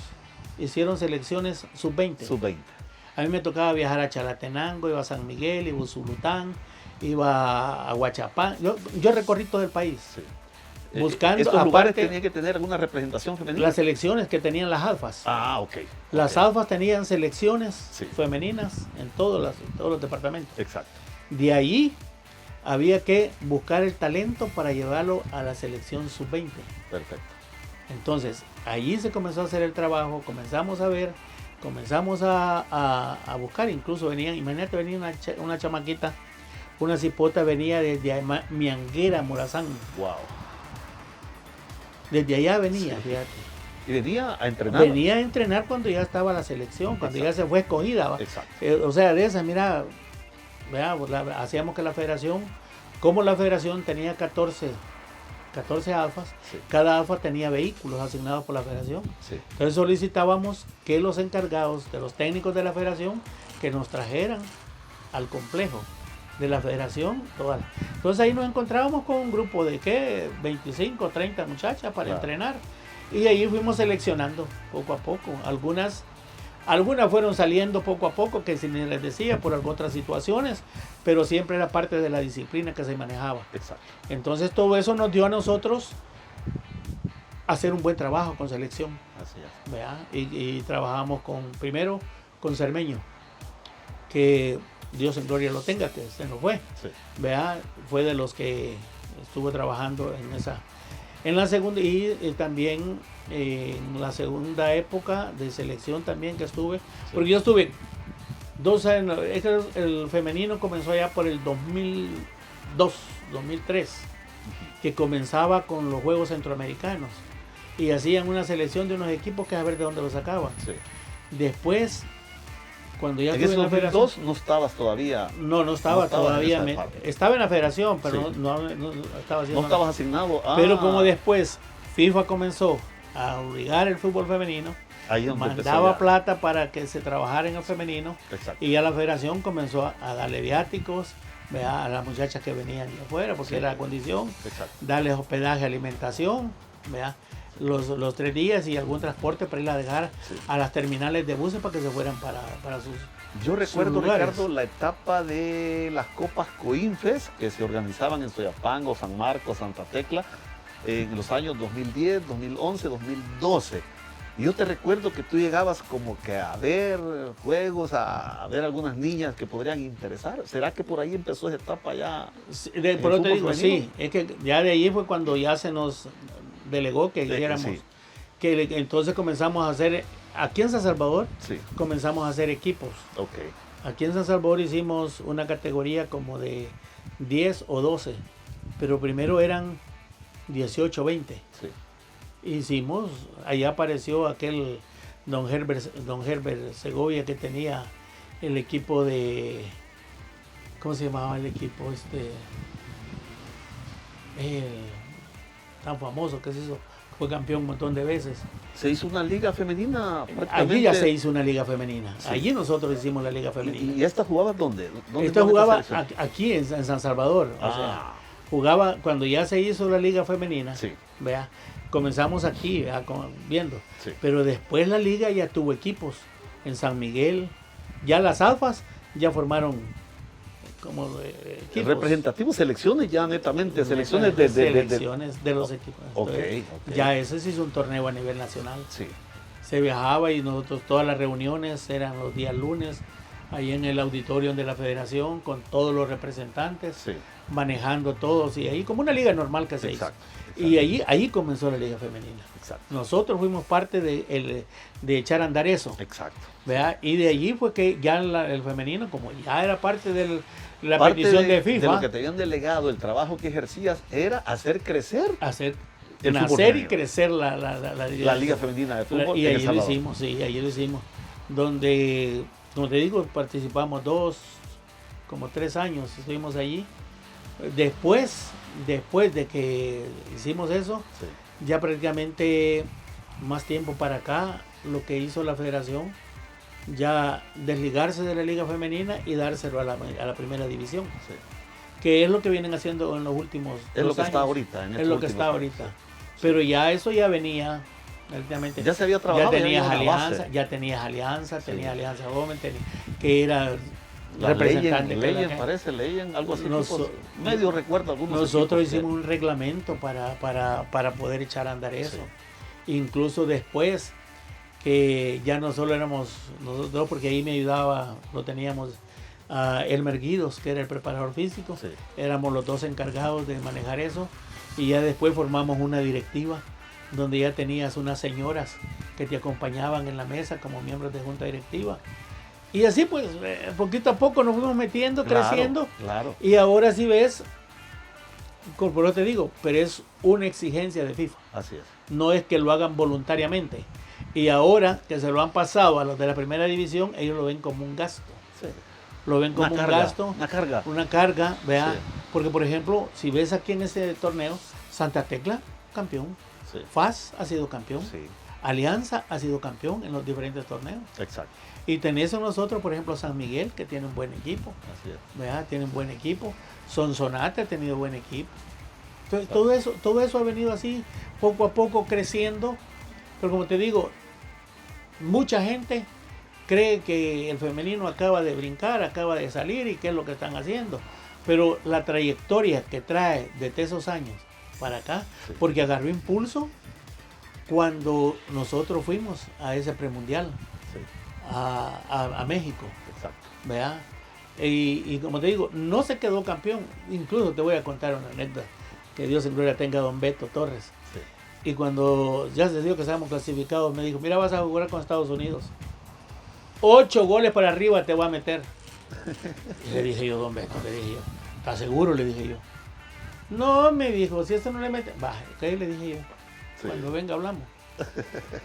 hicieron selecciones sub-20. A mí me tocaba viajar a Chalatenango, iba a San Miguel, iba a Usulután, iba a Huachapán. Yo recorrí todo el país. Sí. Buscando,
¿estos lugares tenían que tener alguna representación femenina?
Las selecciones que tenían las alfas.
Ah, ok.
Las alfas tenían selecciones femeninas en todos los departamentos.
Exacto.
De ahí había que buscar el talento para llevarlo a la selección sub-20.
Perfecto.
Entonces, allí se comenzó a hacer el trabajo, comenzamos a ver, comenzamos a buscar, incluso imagínate, venía una chamaquita, una cipota, venía desde Mianguera, Morazán.
Wow.
Desde allá venía, fíjate.
¿Y venía a entrenar?
Venía a entrenar cuando ya estaba la selección, cuando ya se fue escogida.
Exacto.
O sea, de esa, mira, hacíamos que la federación, como la federación tenía 14 alfas, cada alfa tenía vehículos asignados por la federación. Entonces solicitábamos que los encargados de los técnicos de la federación que nos trajeran al complejo de la federación. Entonces ahí nos encontrábamos con un grupo de 25, 30 muchachas para entrenar, y ahí fuimos seleccionando poco a poco. Algunas fueron saliendo poco a poco, que si les decía, por otras situaciones, pero siempre era parte de la disciplina que se manejaba.
Exacto.
Entonces todo eso nos dio a nosotros hacer un buen trabajo con selección.
Así es.
¿Verdad? Y trabajamos primero con Cermeño, que Dios en gloria lo tenga, que se nos fue. ¿Verdad? Fue de los que estuvo trabajando en la segunda, y también en la segunda época de selección también que estuve, porque yo estuve 2 años. El femenino comenzó ya por el 2002, 2003, que comenzaba con los Juegos Centroamericanos, y hacían una selección de unos equipos que a ver de dónde lo sacaban. Después, cuando ya estuve en la federación,
2002 no estabas todavía.
No estaba todavía. Estaba en la federación, pero no estaba haciendo.
No estabas asignado.
Pero como después FIFA comenzó a obligar el fútbol femenino, mandaba plata para que se trabajara en el femenino.
Exacto.
Y ya la federación comenzó a darle viáticos a las muchachas que venían de afuera, porque era la condición.
Exacto.
Darles hospedaje, alimentación, los 3 días, y algún transporte para ir a dejar a las terminales de buses para que se fueran para sus.
Yo recuerdo, Ricardo, la etapa de las Copas Coinfes que se organizaban en Soyapango, San Marcos, Santa Tecla, en los años 2010, 2011, 2012. Y yo te recuerdo que tú llegabas como que a ver juegos, a ver algunas niñas que podrían interesar. ¿Será que por ahí empezó esa etapa ya?
Por eso te digo, sí, es que ya de ahí fue cuando ya se nos delegó que hiciéramos. Que entonces comenzamos a hacer, aquí en San Salvador, comenzamos a hacer equipos. Aquí en San Salvador hicimos una categoría como de 10 o 12, pero primero eran 18, 20. Hicimos, allá apareció aquel don Herbert Segovia, que tenía el equipo de, ¿cómo se llamaba el equipo? Tan famoso que se hizo, fue campeón un montón de veces.
¿Se hizo una liga femenina?
Allí ya se hizo una liga femenina. Allí nosotros hicimos la liga femenina.
¿Y esta jugaba dónde?
Esta jugaba aquí en San Salvador. O sea, jugaba cuando ya se hizo la liga femenina. Vea, comenzamos aquí viendo. Pero después la liga ya tuvo equipos en San Miguel. Ya las alfas ya formaron equipos.
Representativos, selecciones ya netamente, selecciones
selecciones de los equipos.
Okay.
Ya ese se hizo un torneo a nivel nacional.
Sí.
Se viajaba y nosotros todas las reuniones eran los días lunes, ahí en el auditorio de la federación, con todos los representantes,
Sí.
manejando todos, y ahí como una liga normal que se
Exacto.
hizo. Y ahí comenzó la liga femenina.
Exacto.
Nosotros fuimos parte de echar a andar eso.
Exacto.
¿Verdad? Y de allí fue que ya el femenino, como ya era parte de la petición de FIFA,
de lo que te habían delegado, el trabajo que ejercías era hacer crecer
hacer
el fútbol
nacer y
femenino.
crecer
la Liga Femenina de Fútbol
y
en El
allí lo
Salvador.
hicimos, sí, allí lo hicimos. Donde, como te digo, participamos como 3 años, estuvimos allí. Después de que hicimos eso,
Sí.
ya prácticamente más tiempo para acá, lo que hizo la federación, ya desligarse de la liga femenina y dárselo a la primera división,
Sí.
que es lo que vienen haciendo en los últimos 2
Es lo que
años.
está ahorita. En
Es
estos
lo que
últimos
está
años.
ahorita.
Sí.
Pero ya eso ya venía, prácticamente.
Ya se había trabajado.
Ya tenías
había una
alianza,
base.
ya tenías alianza,
Sí.
tenías alianza joven, que era
La
representante.
Leyen, parece, algo así. Medio recuerdo algunos.
Nosotros
equipos
hicimos un reglamento para poder echar a andar eso. Sí. Incluso después, que ya no solo éramos nosotros, porque ahí me ayudaba, lo teníamos a Elmer Guidos, que era el preparador físico.
Sí.
Éramos los dos encargados de manejar eso. Y ya después formamos una directiva, donde ya tenías unas señoras que te acompañaban en la mesa como miembros de junta directiva. Y así pues, poquito a poco nos fuimos metiendo, creciendo.
Claro.
Y ahora sí ves, por eso te digo, pero es una exigencia de FIFA.
Así es.
No es que lo hagan voluntariamente. Y ahora que se lo han pasado a los de la primera división, ellos lo ven como un gasto.
Sí.
Lo ven como un gasto.
Una
carga, vea.
Sí.
Porque, por ejemplo, si ves aquí en este torneo, Santa Tecla, campeón.
Sí.
FAS ha sido campeón.
Sí.
Alianza ha sido campeón en los diferentes torneos.
Exacto.
Y tenés a nosotros, por ejemplo, San Miguel, que tiene un buen equipo.
Así es.
¿Verdad? Tiene un buen equipo. Sonsonate ha tenido buen equipo. Entonces, todo eso ha venido así, poco a poco creciendo. Pero como te digo, mucha gente cree que el femenino acaba de brincar, acaba de salir y qué es lo que están haciendo. Pero la trayectoria que trae desde esos años para acá, sí. Porque agarró impulso cuando nosotros fuimos a ese premundial, sí. a México. Exacto. ¿Verdad? Y como te digo, no se quedó campeón. Incluso te voy a contar una anécdota, que Dios en gloria tenga a don Beto Torres. Sí. Y cuando ya se dio que estábamos clasificados, me dijo, mira, vas a jugar con Estados Unidos. 8 goles para arriba te voy a meter. Y le dije yo, don Beto, le dije yo, ¿estás seguro? Le dije yo. No, me dijo, si esto no le mete, baje, ok, le dije yo. Sí. Cuando venga hablamos.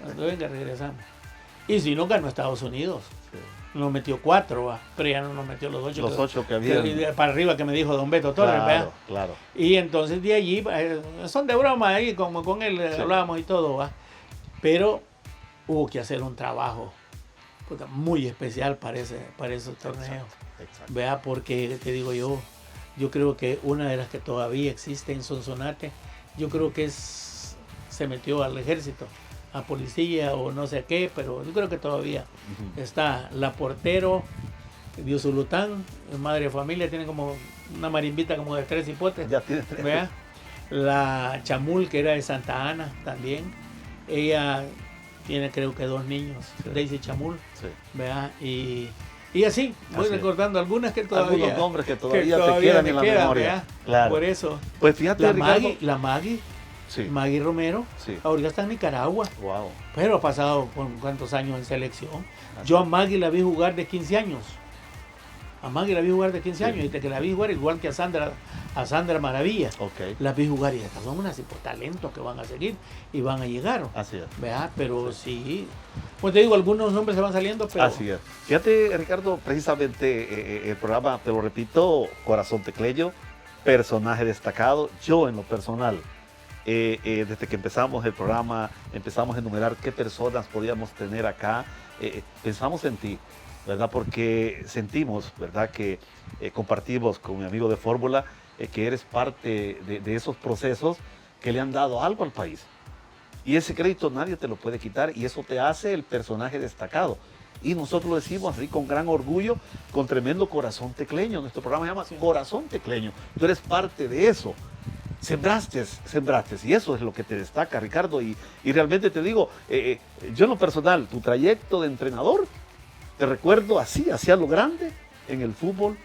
Cuando venga regresamos. Y si no, ganó Estados Unidos. Sí. Nos metió 4, pero ya no nos metió los 8.
Los 8 que había.
Para arriba que me dijo don Beto Torres,
claro,
¿verdad?
Claro.
Y entonces de allí, son de broma ahí, como con él sí. Hablábamos y todo, ¿va? Pero hubo que hacer un trabajo muy especial para esos torneos. Exacto. Vea, porque te digo yo creo que una de las que todavía existe en Sonsonate, yo creo que se metió al ejército, a policía o no sé qué, pero yo creo que todavía está la portero de Usulután, madre de familia, tiene como una marimbita como de 3 hipotes.
Ya tiene 3.
¿Vea? La Chamul, que era de Santa Ana también, ella tiene creo que 2 niños, sí. Daisy Chamul, sí. ¿Vea? Y así, voy recordando algunas que todavía...
Algunos nombres que todavía te quedan en la memoria.
Claro. Por eso.
Pues fíjate,
la Maggie, sí. Maggie Romero, sí. Ahorita está en Nicaragua.
Wow.
Pero ha pasado con cuántos años en selección. Así. Yo a Maggie la vi jugar de 15 años. A Maggie la vi jugar de 15 sí. años. Y que la vi jugar igual que a Sandra Maravilla.
Okay.
La vi jugar y estas son unas talentos que van a seguir y van a llegar.
Así es.
¿Verdad? Pero sí. Pues te digo, algunos nombres se van saliendo, pero...
Así es. Fíjate, Ricardo, precisamente el programa, te lo repito, Corazón Tecleño, personaje destacado. Yo, en lo personal, desde que empezamos el programa, empezamos a enumerar qué personas podíamos tener acá. Pensamos en ti, ¿verdad? Porque sentimos, ¿verdad?, que compartimos con mi amigo de Fórmula, que eres parte de esos procesos que le han dado algo al país. Y ese crédito nadie te lo puede quitar y eso te hace el personaje destacado. Y nosotros lo decimos así con gran orgullo, con tremendo corazón tecleño. Nuestro programa se llama Corazón Tecleño. Tú eres parte de eso. Sembraste. Y eso es lo que te destaca, Ricardo. Y realmente te digo, yo en lo personal, tu trayecto de entrenador, te recuerdo así, hacia lo grande, en el fútbol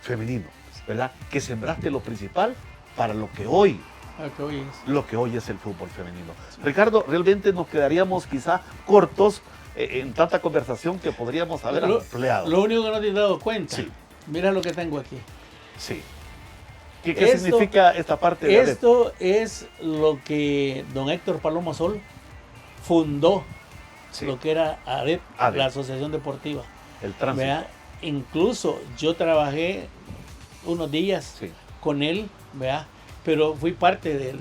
femenino, ¿verdad? Que sembraste lo principal para lo que hoy es el fútbol femenino. Ricardo, realmente nos quedaríamos quizá cortos en tanta conversación que podríamos haber empleado.
Lo único que no te has dado cuenta,
sí.
Mira lo que tengo aquí.
Sí. ¿Qué significa esta parte de
esto es lo que don Héctor Palomo Sol fundó, sí. Lo que era ADEP, la Asociación Deportiva.
El tránsito.
¿Verdad? Incluso yo trabajé unos días
sí.
con él, ¿verdad? Pero fui parte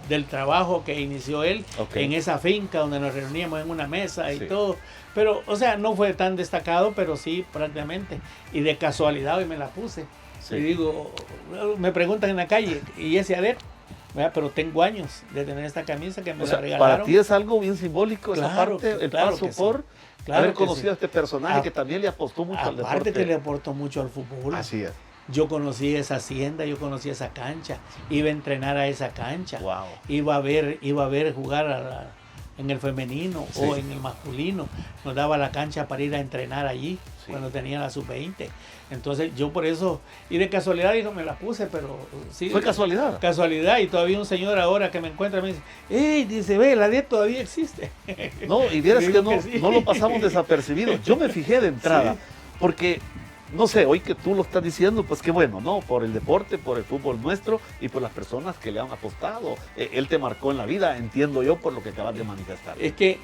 del trabajo que inició él en esa finca donde nos reuníamos en una mesa y todo. Pero, o sea, no fue tan destacado, pero sí prácticamente. Y de casualidad hoy me la puse. Sí. Y digo, me preguntan en la calle, ¿y ese ADEP? Pero tengo años de tener esta camisa que me la regalaron.
Para ti es algo bien simbólico esa parte, el paso por haber conocido a este personaje que también le apostó mucho al deporte.
Aparte que le aportó mucho al fútbol.
Así es.
Yo conocí esa hacienda, yo conocí esa cancha, iba a entrenar a esa cancha,
wow.
iba a ver jugar en el femenino sí. o en el masculino, nos daba la cancha para ir a entrenar allí sí. cuando tenía la sub-20. Entonces yo por eso, y de casualidad dijo, me la puse, pero sí.
¿Fue casualidad?
Casualidad, y todavía un señor ahora que me encuentra me dice, ¡ey! Dice, ve, la ADEP todavía existe.
No, y vieras que no lo pasamos desapercibido. Yo me fijé de entrada, sí. porque... No sé, hoy que tú lo estás diciendo, pues qué bueno, ¿no? Por el deporte, por el fútbol nuestro y por las personas que le han apostado. Él te marcó en la vida, entiendo yo, por lo que acabas de manifestar.
Es que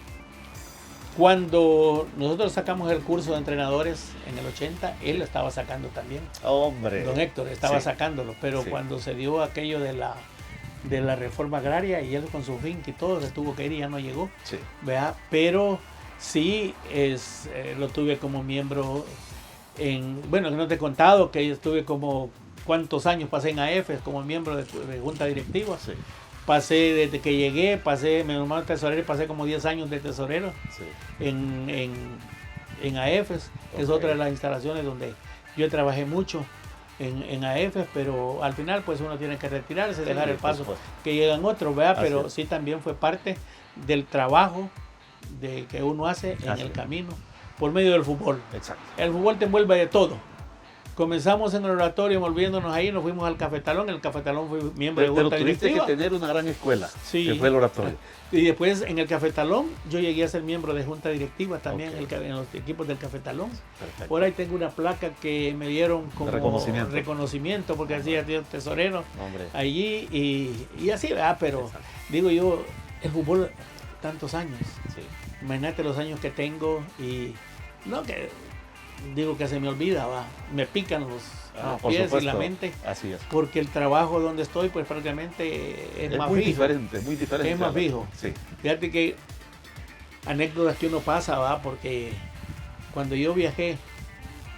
cuando nosotros sacamos el curso de entrenadores en el 80, él lo estaba sacando también.
Hombre.
Don Héctor estaba
sí.
sacándolo, pero sí. cuando se dio aquello de la reforma agraria y él con su finca y todo, se tuvo que ir y ya no llegó.
Sí.
¿Verdad? Pero sí lo tuve como miembro. Bueno, que no te he contado que yo estuve como cuántos años pasé en AEFES como miembro de junta directiva.
Sí.
Pasé desde que llegué, me nombraron tesorero y pasé como 10 años de tesorero
sí.
en AEFES, que es otra de las instalaciones donde yo trabajé mucho en AEFES, pero al final pues uno tiene que retirarse, sí, dejar el paso que llegan otros, ¿verdad? Pero es. Sí también fue parte del trabajo que uno hace en el camino. Por medio del fútbol.
Exacto.
El fútbol te envuelve de todo. Comenzamos en el oratorio, volviéndonos ahí, nos fuimos al Cafetalón. El Cafetalón fue miembro de junta directiva.
Pero tuviste que tener una gran escuela,
sí.
que fue el oratorio.
Y después en el Cafetalón, yo llegué a ser miembro de junta directiva también en los equipos del Cafetalón.
Perfecto.
Por ahí tengo una placa que me dieron como reconocimiento porque hacía tesorero allí y así, ¿verdad? Pero exacto. Digo yo, el fútbol, tantos años.
Sí.
Imagínate los años que tengo y no que digo que se me olvida, me pican los pies y la mente.
Así es.
Porque el trabajo donde estoy pues prácticamente es más
muy
fijo.
Muy diferente.
Es más fijo.
Sí.
Fíjate que anécdotas que uno pasa, porque cuando yo viajé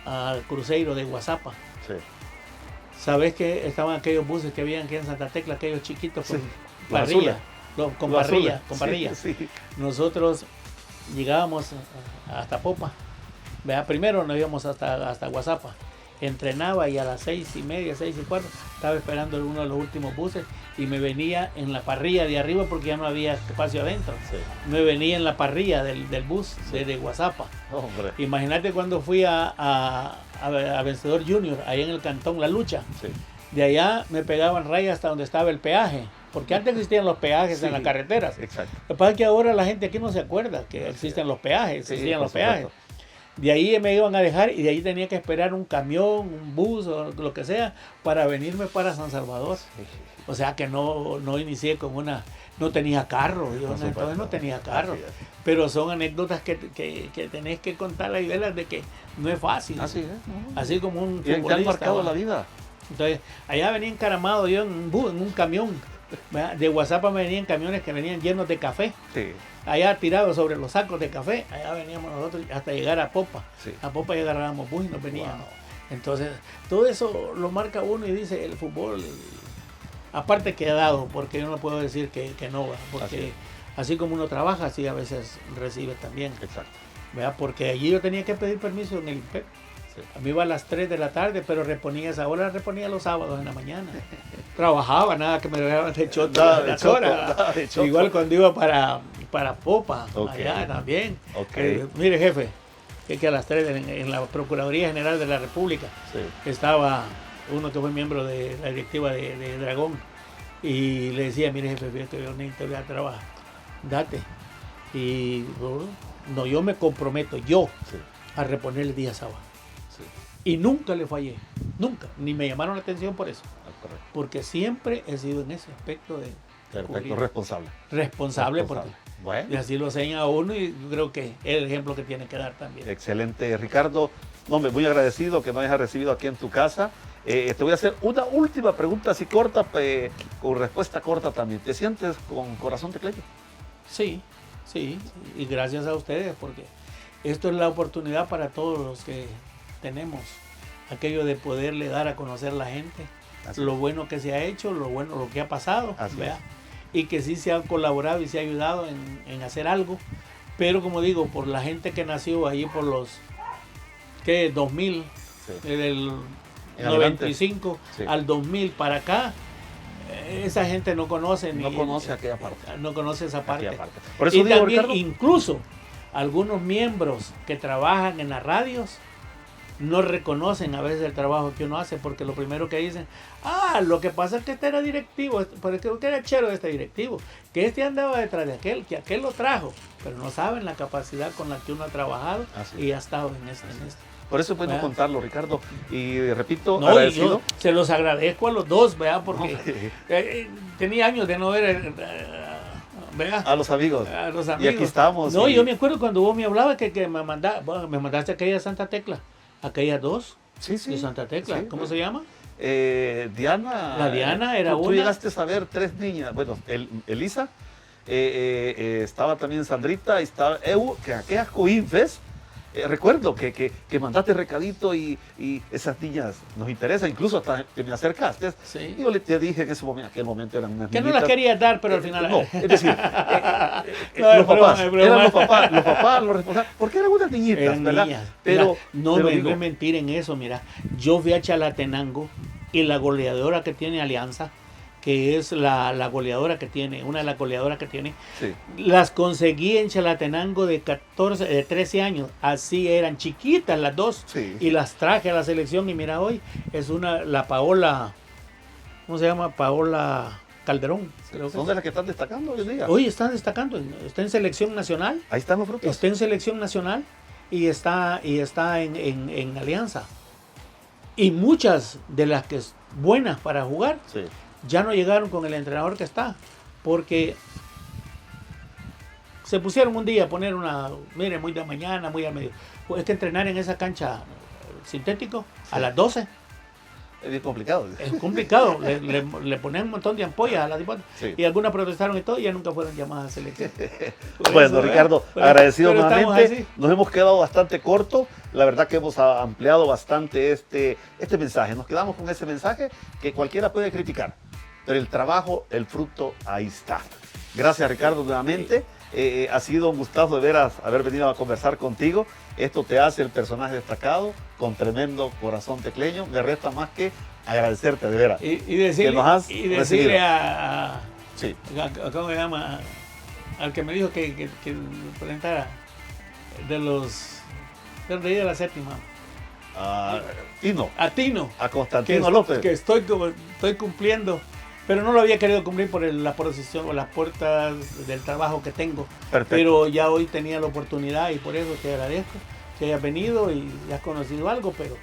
al cruceiro de Guazapa,
sí.
sabes que estaban aquellos buses que habían aquí en Santa Tecla, aquellos chiquitos con
sí.
parrilla. Con parrilla.
Sí.
Nosotros llegábamos hasta Popa. ¿Verdad? Primero nos íbamos hasta Guazapa. Entrenaba y a las 6:30, 6:15 estaba esperando uno de los últimos buses y me venía en la parrilla de arriba porque ya no había espacio adentro.
Sí.
Me venía en la parrilla del bus de Guazapa. Imagínate cuando fui a Vencedor Junior, ahí en el cantón La Lucha.
Sí.
De allá me pegaban rayas hasta donde estaba el peaje. Porque antes existían los peajes sí, en las carreteras.
Exacto.
Lo que pasa es que ahora la gente aquí no se acuerda que existen los peajes, existían los peajes. De ahí me iban a dejar y de ahí tenía que esperar un camión, un bus o lo que sea para venirme para San Salvador. Sí. O sea que no inicié con no tenía carro, yo entonces no tenía carro. Pero son anécdotas que tenés que contar y verlas de que no es fácil.
Así es.
Así como un
futbolista. ¿Te han marcado la vida?
Entonces, allá venía encaramado yo en un camión. De Guazapa me venían camiones que venían llenos de café.
Sí.
Allá tirados sobre los sacos de café. Allá veníamos nosotros hasta llegar a Popa.
Sí.
A Popa ya agarrábamos bus y nos veníamos.
Wow.
Entonces, todo eso lo marca uno y dice el fútbol. Aparte que ha dado, porque yo no puedo decir que no va. Porque así como uno trabaja, así a veces recibe también.
Exacto.
¿Verdad? Porque allí yo tenía que pedir permiso en el INPEC.
Sí.
A mí iba a las 3 de la tarde, pero reponía esa hora, reponía los sábados en la mañana. Trabajaba, nada que me dejaban de choto
Nada
a
de
las
choto,
horas.
nada de choto.
Igual cuando iba para Popa,
Ok.
allá también.
Ok.
Mire, jefe, que a las 3 en la Procuraduría General de la República
Sí.
estaba uno que fue miembro de la directiva de Dragón y le decía, mire jefe, fíjate que yo necesito ir a trabajar, date. Y no, yo me comprometo, yo,
Sí.
a reponer el día sábado.
Sí.
Y nunca le fallé, nunca, ni me llamaron la atención por eso,
Ah, correcto.
porque siempre he sido en ese aspecto de
Perfecto.
cumplir.
Responsable.
Responsable, porque y
Bueno.
así lo enseña a uno y creo que es el ejemplo que tiene que dar también.
Excelente, Ricardo. No, me muy agradecido que nos hayas recibido aquí en tu casa. Te voy a hacer una última pregunta así corta, con respuesta corta también. ¿Te sientes con corazón tecleño?
Sí, sí, y gracias a ustedes porque esto es la oportunidad para todos los que tenemos aquello de poderle dar a conocer a la gente
Así
lo
es.
bueno que se ha hecho, lo que ha pasado,
Así
¿verdad? Y que sí se ha colaborado y se ha ayudado en hacer algo, pero como digo, por la gente que nació ahí por los 2000,
Sí.
del
En adelante.
95
Sí.
al 2000 para acá, esa gente no conoce
No conoce aquella parte.
no conoce esa parte.
Aquella parte. Por eso
Y
digo,
también
Ricardo,
incluso algunos miembros que trabajan en las radios no reconocen a veces el trabajo que uno hace, porque lo primero que dicen, lo que pasa es que este era directivo, porque era chero de este directivo, que este andaba detrás de aquel, que aquel lo trajo, pero no saben la capacidad con la que uno ha trabajado
Así
y ha estado en esto.
por eso puedo
¿verdad?
contarlo, Ricardo. Y repito,
No, y
agradecido.
yo se los agradezco a los dos, ¿verdad? Porque
Hombre,
tenía años de no ver, ¿verdad?
a los amigos.
A los
Y
amigos.
aquí estamos.
No,
y-
yo me acuerdo cuando vos me hablabas que me mandaste aquella Santa Tecla, aquellas dos
Sí, sí.
de Santa Tecla.
Sí.
¿Cómo se llama?
Diana.
La Diana era
tú
una.
llegaste a saber 3 niñas. Bueno, Elisa, estaba también Sandrita, estaba Eu, que aquellas coinfes. Recuerdo que mandaste recadito y esas niñas nos interesan, incluso hasta que me acercaste.
Sí.
Y yo te dije en ese momento, en aquel momento eran unas
Que no
niñitas.
las querías dar, pero al final.
No, es decir,
No,
los
es broma,
papás,
es broma.
eran los papás, los responsables, porque eran unas niñitas,
Eran
¿verdad?
niñas.
Pero,
Mira, no
pero
me
digo,
no es mentir en eso, mira. Yo fui a Chalatenango y la goleadora que tiene Alianza, que es la goleadora que tiene, una de las goleadoras que tiene,
sí,
las conseguí en Chalatenango de 13 años, así eran chiquitas las dos,
sí.
y las traje a la selección y mira hoy, es la Paola, ¿cómo se llama? Paola Calderón, creo que
Son
es.
de las que están destacando hoy en día.
Hoy están destacando, está en selección nacional,
Ahí están los frutos.
está en selección nacional y está en Alianza. Y muchas de las que es buenas para jugar
Sí.
ya no llegaron con el entrenador que está, porque se pusieron un día a poner mire, muy de mañana, muy al medio. Pues es que entrenar en esa cancha sintético a las 12
Es bien complicado.
es complicado. le ponen un montón de ampollas a las deportes
Sí.
y algunas protestaron y todo, y ya nunca fueron llamadas a selección. Por
Bueno,
eso,
Ricardo,
pero-
agradecido
pero estamos
nuevamente.
así.
Nos hemos quedado bastante corto. La verdad que hemos ampliado bastante este mensaje. Nos quedamos con ese mensaje que cualquiera puede criticar, pero el trabajo, el fruto, ahí está. Gracias, Ricardo, nuevamente. Ha sido un gustazo de veras haber venido a conversar contigo. Esto te hace el personaje destacado, con tremendo corazón tecleño. Me resta más que agradecerte, de veras.
Y decirle,
Que nos has
y decirle
recibido.
Sí. ¿Cómo se llama? Al que me dijo que presentara de de ahí de la séptima.
Tino,
A Tino.
a Constantino López.
Que estoy cumpliendo, pero no lo había querido cumplir por la posición o las puertas del trabajo que tengo.
Perfecto.
Pero ya hoy tenía la oportunidad y por eso te agradezco que hayas venido y has conocido algo, pero,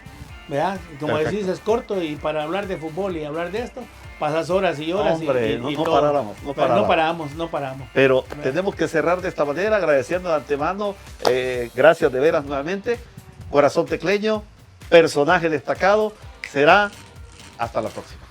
¿verdad? Como
Perfecto.
decís, es corto y para hablar de fútbol y hablar de esto, pasas horas y horas.
Hombre,
y
no
todo.
paráramos, no
Pero
paráramos.
no paramos.
Pero tenemos que cerrar de esta manera, agradeciendo de antemano. Gracias de veras nuevamente. Corazón tecleño, personaje destacado. Será hasta la próxima.